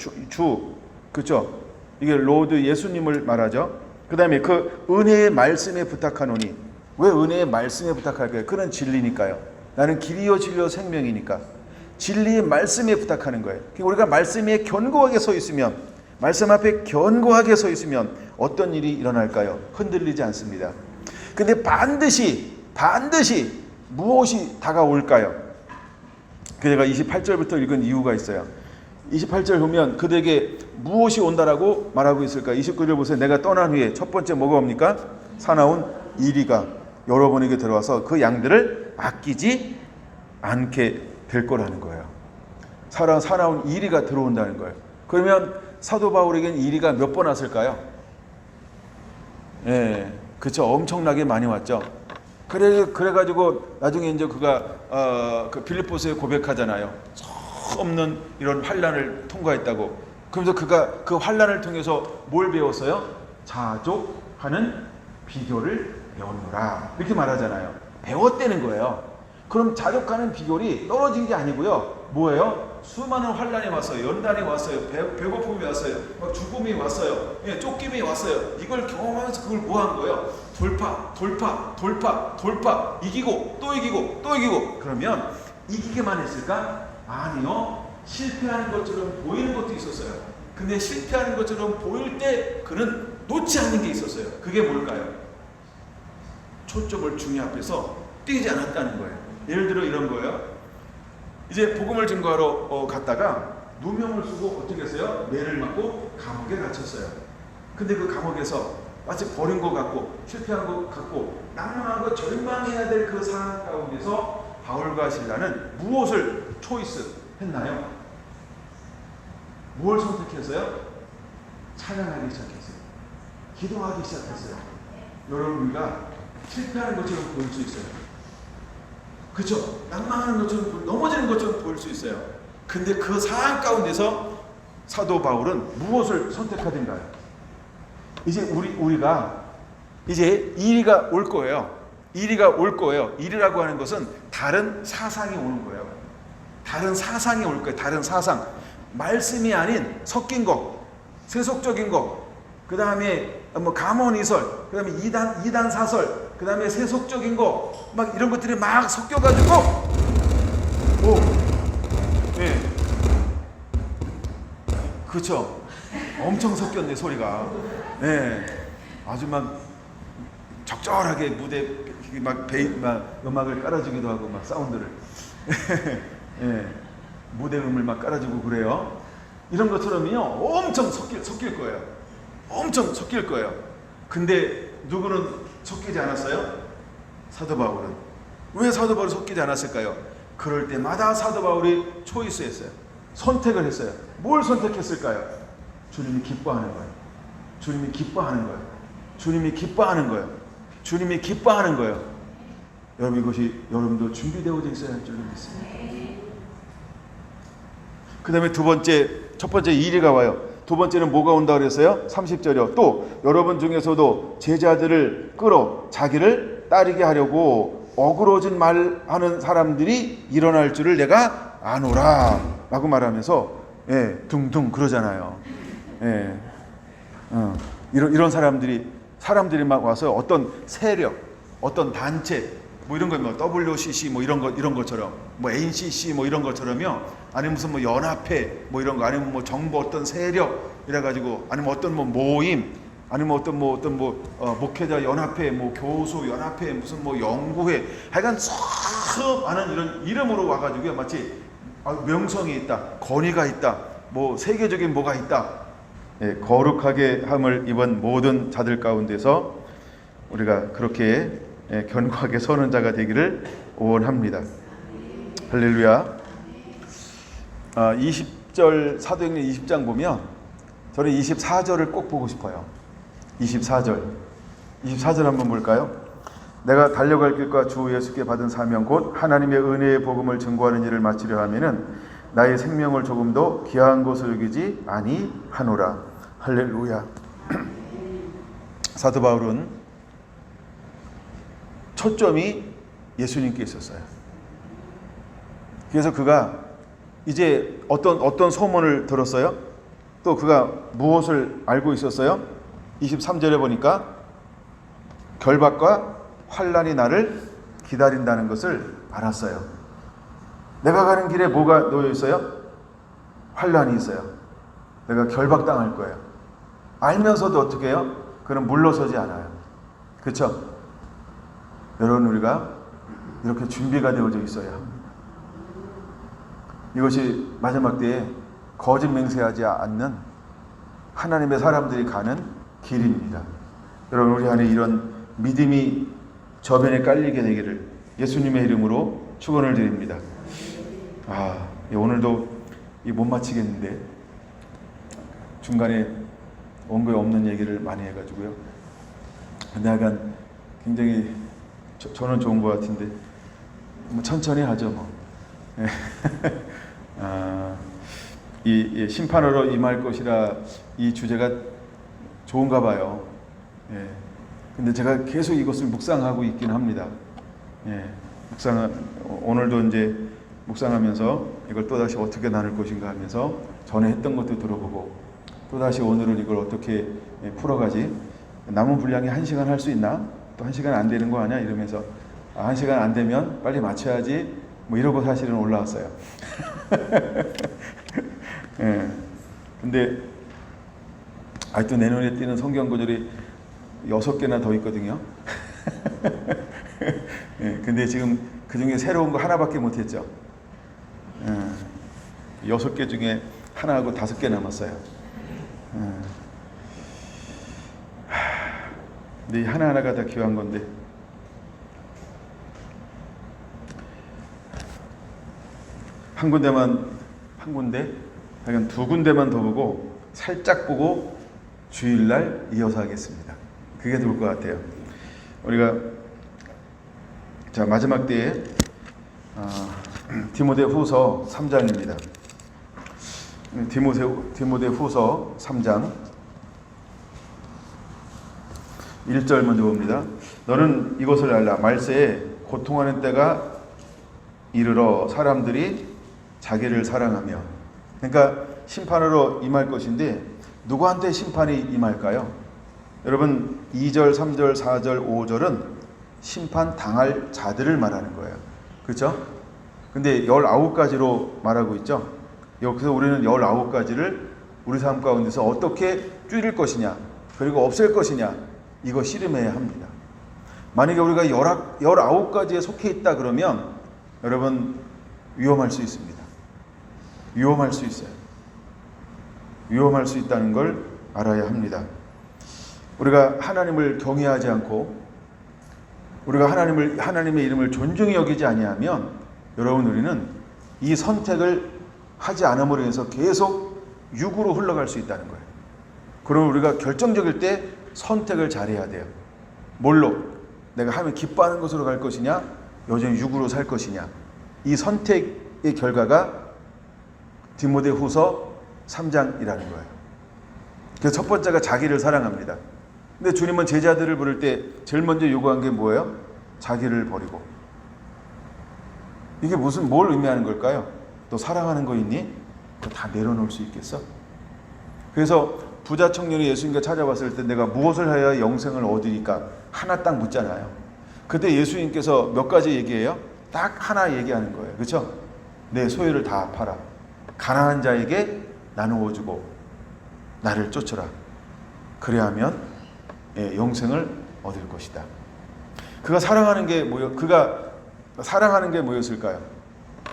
그렇죠? 이게 로드 예수님을 말하죠. 그 다음에 그 은혜의 말씀에 부탁하노니. 왜 은혜의 말씀에 부탁할까요? 그는 진리니까요. 나는 길이요 진리요 생명이니까 진리의 말씀에 부탁하는 거예요. 우리가 말씀에 견고하게 서 있으면, 말씀 앞에 견고하게 서 있으면 어떤 일이 일어날까요? 흔들리지 않습니다. 근데 반드시 무엇이 다가올까요? 그대가 28절부터 읽은 이유가 있어요. 28절 보면 그들에게 무엇이 온다라고 말하고 있을까? 29절 보세요. 내가 떠난 후에 첫 번째 뭐가 옵니까? 사나운 이리가 여러분에게 들어와서 그 양들을 아끼지 않게 될 거라는 거예요. 사나운 이리가 들어온다는 거예요. 그러면 사도 바울에게는 이리가 몇 번 왔을까요? 예, 그렇죠. 엄청나게 많이 왔죠. 그래가지고 나중에 이제 그가 그 빌립보서에 고백하잖아요. 없는 이런 환난을 통과했다고. 그러면서 그가 그 환난을 통해서 뭘 배웠어요? 자족하는 비결을 배웠노라 이렇게 말하잖아요. 배웠다는 거예요. 그럼 자족하는 비결이 떨어진 게 아니고요. 뭐예요? 수많은 환난이 왔어요. 연단이 왔어요. 배고픔이 왔어요. 죽음이 왔어요. 쫓김이 왔어요. 이걸 경험하면서 그걸 뭐 한 거예요? 돌파. 이기고 또 이기고 또 이기고. 그러면 이기게만 했을까? 아니요. 실패하는 것처럼 보이는 것도 있었어요. 근데 실패하는 것처럼 보일 때 그는 놓지 않는 게 있었어요. 그게 뭘까요? 초점을 중요 앞에서 띄지 않았다는 거예요. 예를 들어 이런 거예요. 이제 복음을 증거하러 갔다가 누명을 쓰고 어떻게 했어요? 매를 맞고 감옥에 갇혔어요. 근데 그 감옥에서 마치 버린 것 같고 실패한 것 같고 낭망하고 절망해야 될 그 상황 가운데서 바울과 실라는 무엇을 초이스했나요? 뭘 선택했어요? 찬양하기 시작했어요. 기도하기 시작했어요. 여러분 우리가 실패하는 것처럼 보일 수 있어요. 그렇죠? 낭망하는 것처럼 넘어지는 것처럼 보일 수 있어요. 근데 그 상황 가운데서 사도 바울은 무엇을 선택하든가요? 이제 우리가 이제 이리가 올 거예요. 이리가 올 거예요. 이리라고 하는 것은 다른 사상이 오는 거예요. 다른 사상이 올 거예요. 다른 사상. 말씀이 아닌 섞인 거, 세속적인 거, 그 다음에 뭐 가몬이설, 그 다음에 이단 사설, 그 다음에 세속적인 거, 막 이런 것들이 막 섞여가지고, 네, 그렇죠. 엄청 섞였네 소리가. 네, 아주 막 적절하게 무대 막 음악을 깔아주기도 하고 막 사운드를, 네, 무대음을 막 깔아주고 그래요. 이런 것처럼요, 엄청 섞일 거예요. 엄청 섞일 거예요. 근데 누구는 섞이지 않았어요? 사도 바울은. 왜 사도 바울이 섞이지 않았을까요? 그럴 때마다 사도 바울이 초이스했어요. 선택을 했어요. 뭘 선택했을까요? 주님이 기뻐하는 거예요. 주님이 기뻐하는 거예요. 주님이 기뻐하는 거예요. 주님이 기뻐하는 거예요. 여러분 이것이 여러분도 준비되어져 있어야 할 줄 믿습니다. 그 다음에 첫 번째 이리가 와요. 두 번째는 뭐가 온다 그랬어요? 30절이요. 또 여러분 중에서도 제자들을 끌어 자기를 따르게 하려고 어그러진 말하는 사람들이 일어날 줄을 내가 아노라 라고 말하면서 둥둥 그러잖아요. 이런 사람들이 막 와서 어떤 세력, 어떤 단체 뭐 이런 거 뭐 WCC 뭐 이런 것처럼 뭐 NCC 뭐 이런 것처럼요. 아니면 무슨 뭐 연합회 뭐 이런 거, 아니면 뭐 정부 어떤 세력 이래 가지고, 아니면 어떤 뭐 모임, 아니면 어떤 목회자 연합회, 뭐 교수 연합회, 무슨 뭐 연구회, 하여간 많은 이런 이름으로 와 가지고요. 마치 명성이 있다, 권위가 있다, 뭐 세계적인 뭐가 있다. 거룩하게 함을 입은 모든 자들 가운데서 우리가 그렇게 견고하게 서는 자가 되기를 원합니다. 할렐루야. 20절 사도행전 20장 보면 저는 24절을 꼭 보고 싶어요. 24절 한번 볼까요? 내가 달려갈 길과 주 예수께 받은 사명 곧 하나님의 은혜의 복음을 증거하는 일을 마치려 하면은 나의 생명을 조금도 귀한 것으로 여기지 아니하노라. 할렐루야. 사도 바울은 초점이 예수님께 있었어요. 그래서 그가 이제 어떤 소문을 들었어요? 또 그가 무엇을 알고 있었어요? 23절에 보니까 결박과 환난이 나를 기다린다는 것을 알았어요. 내가 가는 길에 뭐가 놓여 있어요? 환난이 있어요. 내가 결박당할 거예요. 알면서도 어떻게 해요? 그는 물러서지 않아요. 그렇죠? 여러분, 우리가 이렇게 준비가 되어져 있어야 합니다. 이것이 마지막 때에 거짓 맹세하지 않는 하나님의 사람들이 가는 길입니다. 여러분, 우리 안에 이런 믿음이 저변에 깔리게 되기를 예수님의 이름으로 축원을 드립니다. 오늘도 못 마치겠는데 중간에 원고에 없는 얘기를 많이 해가지고요. 근데 약간 굉장히 저는 좋은 것 같은데 천천히 하죠 뭐. 이 심판으로 임할 것이라 이 주제가 좋은가 봐요. 근데 제가 계속 이것을 묵상하고 있긴 합니다. 오늘도 이제 묵상하면서 이걸 또다시 어떻게 나눌 것인가 하면서 전에 했던 것도 들어보고 또다시 오늘은 이걸 어떻게 풀어가지? 남은 분량이 1시간 할 수 있나? 또 1시간 안 되는 거 아니야? 이러면서 1시간 안 되면 빨리 맞춰야지 뭐 이러고 사실은 올라왔어요. 근데 아직도 내 눈에 띄는 성경 구절이 6개나 더 있거든요. 근데 지금 그 중에 새로운 거 하나밖에 못했죠. 6개 중에 하나하고 5개 남았어요. 근데 이 하나하나가 다 귀한 건데 한 군데 약간 2군데만 더 보고 살짝 보고 주일날 이어서 하겠습니다. 그게 좋을 것 같아요. 우리가 마지막 때에 디모데후서 3장입니다. 디모데후서 3장 1절 먼저 봅니다. 너는 이것을 알라. 말세에 고통하는 때가 이르러 사람들이 자기를 사랑하며. 그러니까 심판으로 임할 것인데 누구한테 심판이 임할까요? 여러분 2절, 3절, 4절, 5절은 심판 당할 자들을 말하는 거예요. 그렇죠? 근데 19가지로 말하고 있죠. 여기서 우리는 19가지를 우리 삶 가운데서 어떻게 줄일 것이냐 그리고 없앨 것이냐 이거 씨름해야 합니다. 만약에 우리가 19가지에 속해 있다 그러면 여러분 위험할 수 있습니다. 위험할 수 있어요. 위험할 수 있다는 걸 알아야 합니다. 우리가 하나님을 경외하지 않고 우리가 하나님의 이름을 존중히 여기지 아니하면 여러분 우리는 이 선택을 하지 않음으로 인해서 계속 육으로 흘러갈 수 있다는 거예요. 그럼 우리가 결정적일 때 선택을 잘해야 돼요. 뭘로? 내가 하면 기뻐하는 것으로 갈 것이냐 여전히 육으로 살 것이냐. 이 선택의 결과가 디모데후서 3장이라는 거예요. 그래서 첫 번째가 자기를 사랑합니다. 근데 주님은 제자들을 부를 때 제일 먼저 요구한 게 뭐예요? 자기를 버리고. 이게 뭘 의미하는 걸까요? 너 사랑하는 거 있니? 그거 다 내려놓을 수 있겠어? 그래서 부자 청년이 예수님께 찾아왔을 때 내가 무엇을 해야 영생을 얻으니까 하나 딱 묻잖아요. 그때 예수님께서 몇 가지 얘기해요? 딱 하나 얘기하는 거예요. 그렇죠? 내 소유를 다 팔아 가난한 자에게 나누어 주고 나를 쫓으라. 그래야 하면 영생을 얻을 것이다. 그가 사랑하는 게 뭐였을까요?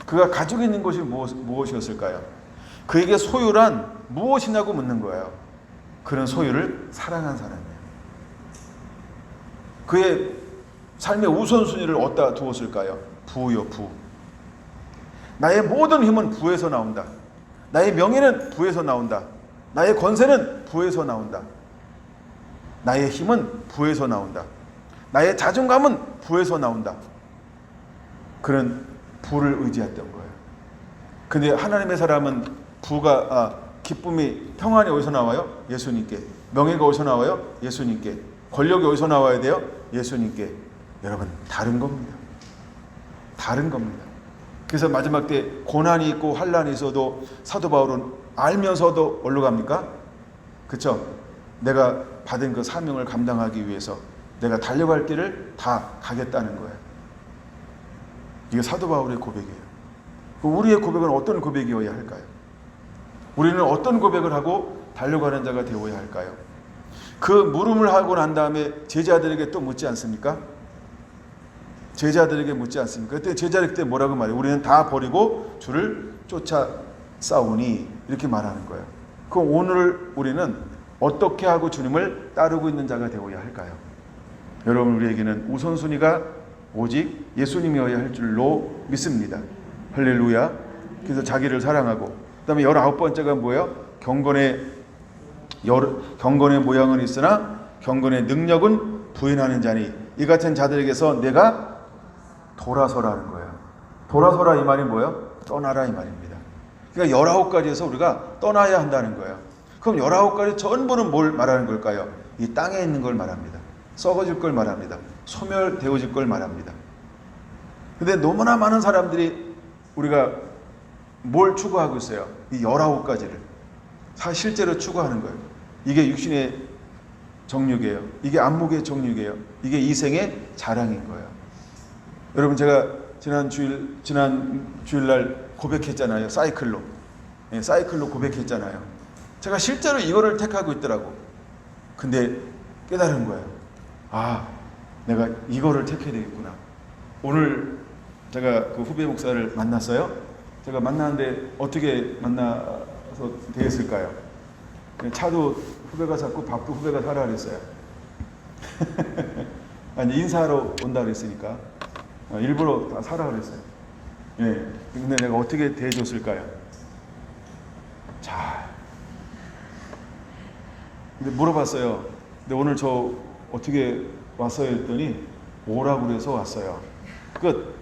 그가 가지고 있는 것이 무엇이었을까요? 그에게 소유란 무엇이냐고 묻는 거예요. 그런 소유를 사랑한 사람이에요. 그의 삶의 우선순위를 어디다 두었을까요? 부요, 부. 나의 모든 힘은 부에서 나온다. 나의 명예는 부에서 나온다. 나의 권세는 부에서 나온다. 나의 힘은 부에서 나온다. 나의 자존감은 부에서 나온다. 그런 부를 의지했던 거예요. 근데 하나님의 사람은 기쁨이, 평안이 어디서 나와요? 예수님께. 명예가 어디서 나와요? 예수님께. 권력이 어디서 나와야 돼요? 예수님께. 여러분, 다른 겁니다. 다른 겁니다. 그래서 마지막 때 고난이 있고 환란이 있어도 사도 바울은 알면서도 어디로 갑니까? 그쵸? 내가 받은 그 사명을 감당하기 위해서 내가 달려갈 길을 다 가겠다는 거예요. 이게 사도 바울의 고백이에요. 우리의 고백은 어떤 고백이어야 할까요? 우리는 어떤 고백을 하고 달려가는 자가 되어야 할까요? 그 물음을 하고 난 다음에 제자들에게 또 묻지 않습니까? 제자들에게 묻지 않습니까? 그때 제자들 때 뭐라고 말해요? 우리는 다 버리고 주를 쫓아 싸우니, 이렇게 말하는 거예요. 그럼 오늘 우리는 어떻게 하고 주님을 따르고 있는 자가 되어야 할까요? 여러분, 우리에게는 우선순위가 오직 예수님이어야 할 줄로 믿습니다. 할렐루야. 그래서 자기를 사랑하고, 그 다음에 19번째가 뭐예요? 경건의 모양은 있으나 경건의 능력은 부인하는 자니 이 같은 자들에게서 내가 돌아서라는 거예요. 돌아서라 이 말이 뭐예요? 떠나라 이 말입니다. 그러니까 19가지에서 우리가 떠나야 한다는 거예요. 그럼 19가지 전부는 뭘 말하는 걸까요? 이 땅에 있는 걸 말합니다. 썩어질 걸 말합니다. 소멸되어질 걸 말합니다. 근데 너무나 많은 사람들이 우리가 뭘 추구하고 있어요? 이 19가지를 실제로 추구하는 거예요. 이게 육신의 정욕이에요. 이게 안목의 정욕이에요. 이게 이생의 자랑인 거예요. 여러분, 제가 지난 주일날 고백했잖아요. 사이클로 고백했잖아요. 제가 실제로 이거를 택하고 있더라고. 근데 깨달은 거예요. 아, 내가 이거를 택해야 되겠구나. 오늘 제가 그 후배 목사를 만났어요. 제가 만났는데 어떻게 만나서 되겠을까요? 차도 후배가 샀고 밥도 후배가 사라 그랬어요. 아니, 인사하러 온다 그랬으니까 일부러 다 사라 그랬어요. 예. 근데 내가 어떻게 대해줬을까요? 자, 근데 물어봤어요. 근데 오늘 저 어떻게 왔어요? 했더니 오라고 그래서 왔어요. 끝.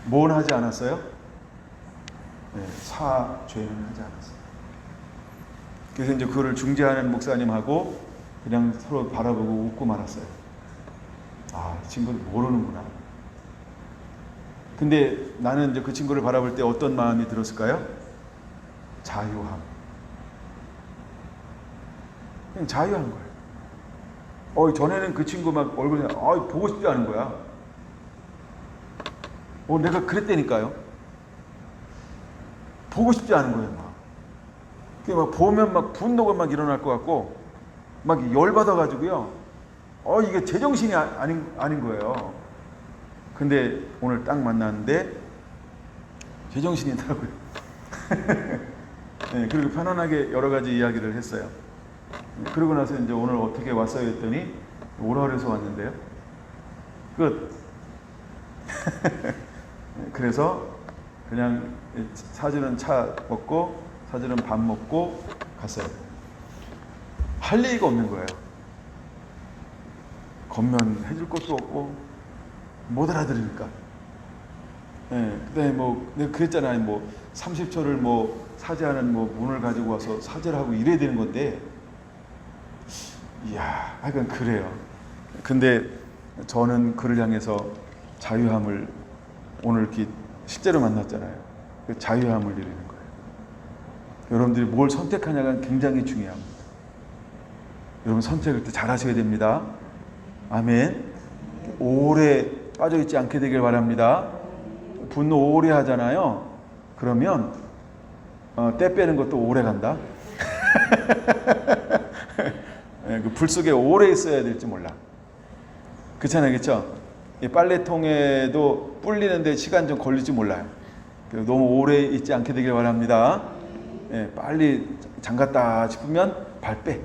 뭔 하지 않았어요? 네, 사죄는 하지 않았어요. 그래서 이제 그거를 중재하는 목사님하고 그냥 서로 바라보고 웃고 말았어요. 아, 이 친구는 모르는구나. 근데 나는 이제 그 친구를 바라볼 때 어떤 마음이 들었을까요? 자유함. 그냥 자유한 거예요. 전에는 그 친구 막 얼굴이 보고 싶지 않은 거야. 내가 그랬다니까요. 보고 싶지 않은 거예요, 막. 막 보면 막 분노가 막 일어날 것 같고, 막 열받아가지고요. 이게 제정신이 아닌 거예요. 근데 오늘 딱 만났는데, 제정신이더라고요. 네, 그리고 편안하게 여러 가지 이야기를 했어요. 그러고 나서 이제 오늘 어떻게 왔어요? 했더니, 오라 그래서 왔는데요. 끝. 그래서 그냥 사주는 차 먹고 사주는 밥 먹고 갔어요. 할 얘기가 없는 거예요. 건면해줄 것도 없고 못 알아들으니까. 네, 그다음에 내가 그랬잖아요. 30초를 사제하는 문을 가지고 와서 사제를 하고 이래야 되는 건데, 이야, 하여간 그래요. 근데 저는 그를 향해서 자유함을 오늘 이렇게 실제로 만났잖아요. 그 자유함을 누리는 거예요. 여러분들이 뭘 선택하냐가 굉장히 중요합니다. 여러분, 선택을 때 잘 하셔야 됩니다. 아멘. 오래 빠져있지 않게 되길 바랍니다. 분노 오래 하잖아요. 그러면 때 빼는 것도 오래 간다. 그 불 속에 오래 있어야 될지 몰라. 그렇잖아요, 그렇죠? 이 빨래통에도 불리는데 시간 좀 걸릴지 몰라요. 너무 오래 있지 않게 되길 바랍니다. 빨리 잠갔다 싶으면 발 빼.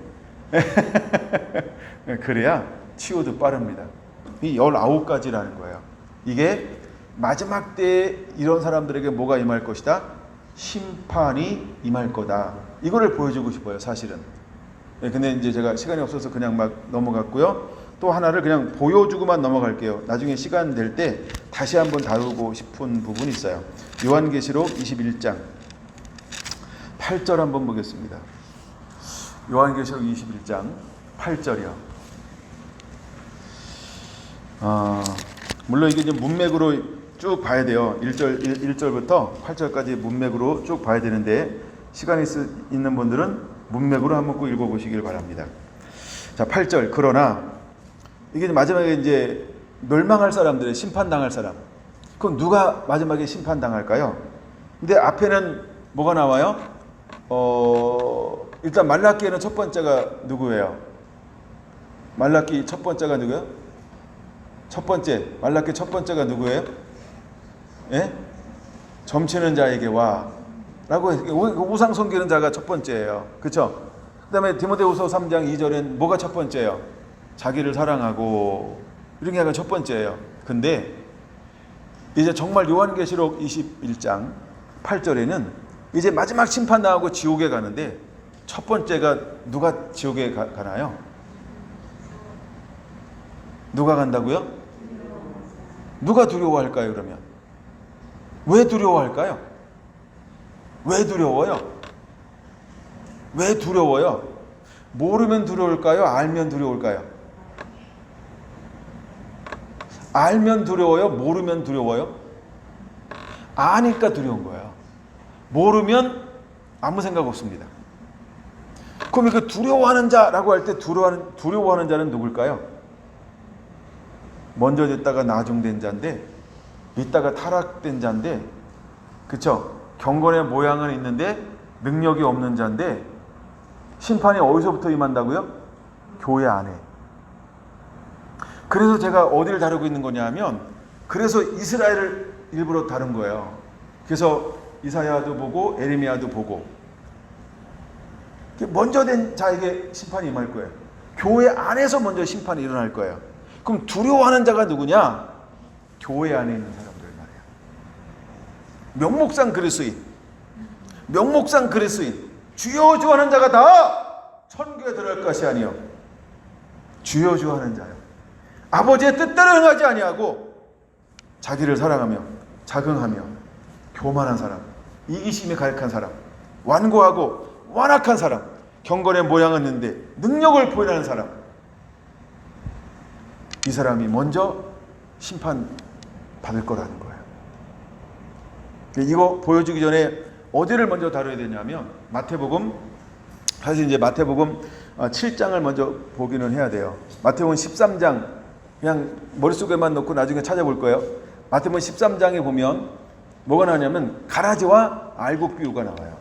그래야 치유도 빠릅니다. 이 19가지라는 거예요. 이게 마지막 때에 이런 사람들에게 뭐가 임할 것이다? 심판이 임할 거다. 이거를 보여주고 싶어요, 사실은. 근데 이제 제가 시간이 없어서 그냥 막 넘어갔고요. 또 하나를 그냥 보여주고만 넘어갈게요. 나중에 시간 될 때 다시 한번 다루고 싶은 부분이 있어요. 요한계시록 21장 8절 한번 보겠습니다. 요한계시록 21장 8절이요. 물론 이게 이제 문맥으로 쭉 봐야 돼요. 1절부터 8절까지 문맥으로 쭉 봐야 되는데 시간이 있는 분들은 문맥으로 한번 꼭 읽어보시길 바랍니다. 자, 8절. 그러나 이게 마지막에 이제 멸망할 사람들의 심판당할 사람. 그럼 누가 마지막에 심판당할까요? 근데 앞에는 뭐가 나와요? 일단 말라기에는 첫 번째가 누구예요? 말라기 첫 번째가 누구예요? 첫 번째, 말라기 첫 번째가 누구예요? 예? 점치는 자에게 와. 라고 우상 섬기는 자가 첫 번째예요. 그쵸? 그 다음에 디모데후서 3장 2절엔 뭐가 첫 번째예요? 자기를 사랑하고 이런 게 첫 번째예요. 근데 이제 정말 요한계시록 21장 8절에는 이제 마지막 심판 나오고 지옥에 가는데 첫 번째가 누가 지옥에 가나요? 누가 간다고요? 누가 두려워할까요, 그러면? 왜 두려워할까요? 왜 두려워요? 왜 두려워요? 모르면 두려울까요? 알면 두려울까요? 알면 두려워요? 모르면 두려워요? 아니까 두려운 거예요. 모르면 아무 생각 없습니다. 그럼 그 두려워하는 자라고 할 때 두려워하는 자는 누굴까요? 먼저 됐다가 나중된 자인데, 있다가 타락된 자인데, 그쵸? 경건의 모양은 있는데 능력이 없는 자인데, 심판이 어디서부터 임한다고요? 교회 안에. 그래서 제가 어디를 다루고 있는 거냐 하면, 그래서 이스라엘을 일부러 다룬 거예요. 그래서 이사야도 보고 에레미야도 보고, 먼저 된 자에게 심판이 임할 거예요. 교회 안에서 먼저 심판이 일어날 거예요. 그럼 두려워하는 자가 누구냐? 교회 안에 있는 사람들 말이에요. 명목상 그리스도인, 명목상 그리스도인, 주여 주 하는 자가 다 천국에 들어갈 것이 아니요 주여 주 하는 자요. 아버지의 뜻대로 행하지 아니하고 자기를 사랑하며 자긍하며 교만한 사람, 이기심에 가득한 사람, 완고하고 완악한 사람, 경건의 모양은 있는데 능력을 보이는 사람, 이 사람이 먼저 심판받을 거라는 거예요. 이거 보여주기 전에 어디를 먼저 다뤄야 되냐면 마태복음, 사실 이제 마태복음 7장을 먼저 보기는 해야 돼요. 마태복음 13장 그냥 머릿속에만 넣고 나중에 찾아볼 거예요. 마태복음 13장에 보면 뭐가 나오냐면 가라지와 알곡 비유가 나와요.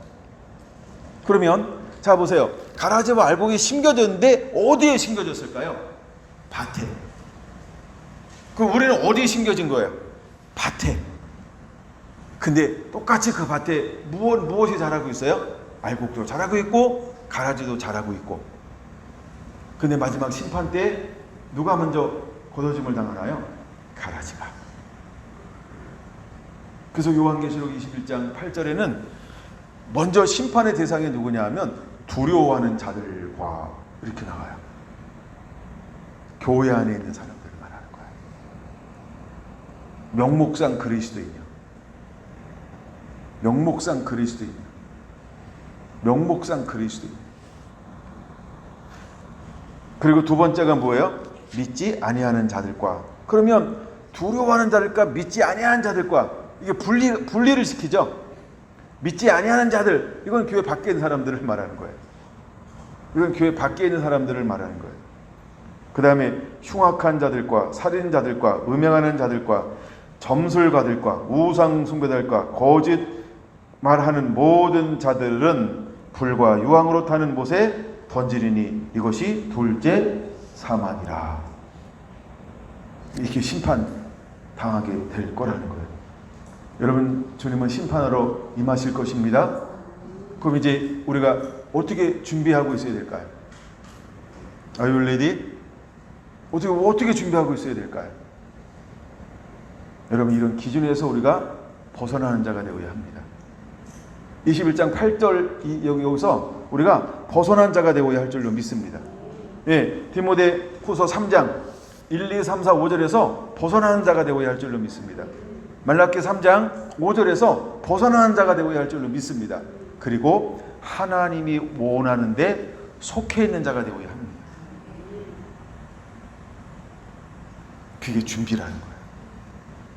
그러면 자 보세요. 가라지와 알곡이 심겨졌는데 어디에 심겨졌을까요? 밭에. 그럼 우리는 어디에 심겨진 거예요? 밭에. 근데 똑같이 그 밭에 무엇이 자라고 있어요? 알곡도 자라고 있고 가라지도 자라고 있고. 근데 마지막 심판 때 누가 먼저 거둬짐을 당하나요? 가라지가. 그래서 요한계시록 21장 8절에는 먼저 심판의 대상이 누구냐 하면 두려워하는 자들과 이렇게 나와요. 교회 안에 있는 사람들을 말하는 거예요. 명목상 그리스도인이요. 명목상 그리스도인. 명목상 그리스도인. 그리고 두 번째가 뭐예요? 믿지 아니하는 자들과. 그러면 두려워하는 자들과 믿지 아니하는 자들과 이게 분리를 시키죠. 믿지 아니하는 자들, 이건 교회 밖에 있는 사람들을 말하는 거예요. 이건 교회 밖에 있는 사람들을 말하는 거예요. 그 다음에 흉악한 자들과 살인자들과 음행하는 자들과 점술가들과 우상 숭배자들과 거짓 말하는 모든 자들은 불과 유황으로 타는 못에 던지리니 이것이 둘째 사망이라. 이렇게 심판 당하게 될 거라는 거예요. 여러분, 주님은 심판하러 임하실 것입니다. 그럼 이제 우리가 어떻게 준비하고 있어야 될까요? Are you ready? 어떻게 준비하고 있어야 될까요? 여러분, 이런 기준에서 우리가 벗어나는 자가 되어야 합니다. 21장 8절 여기서 우리가 벗어난 자가 되어야 할 줄로 믿습니다. 예, 디모데 후서 3장 1, 2, 3, 4, 5절에서 벗어나는 자가 되어야 할 줄로 믿습니다. 말라기 3장 5절에서 벗어나는 자가 되어야 할 줄로 믿습니다. 그리고 하나님이 원하는데 속해 있는 자가 되어야 합니다. 그게 준비라는 거예요.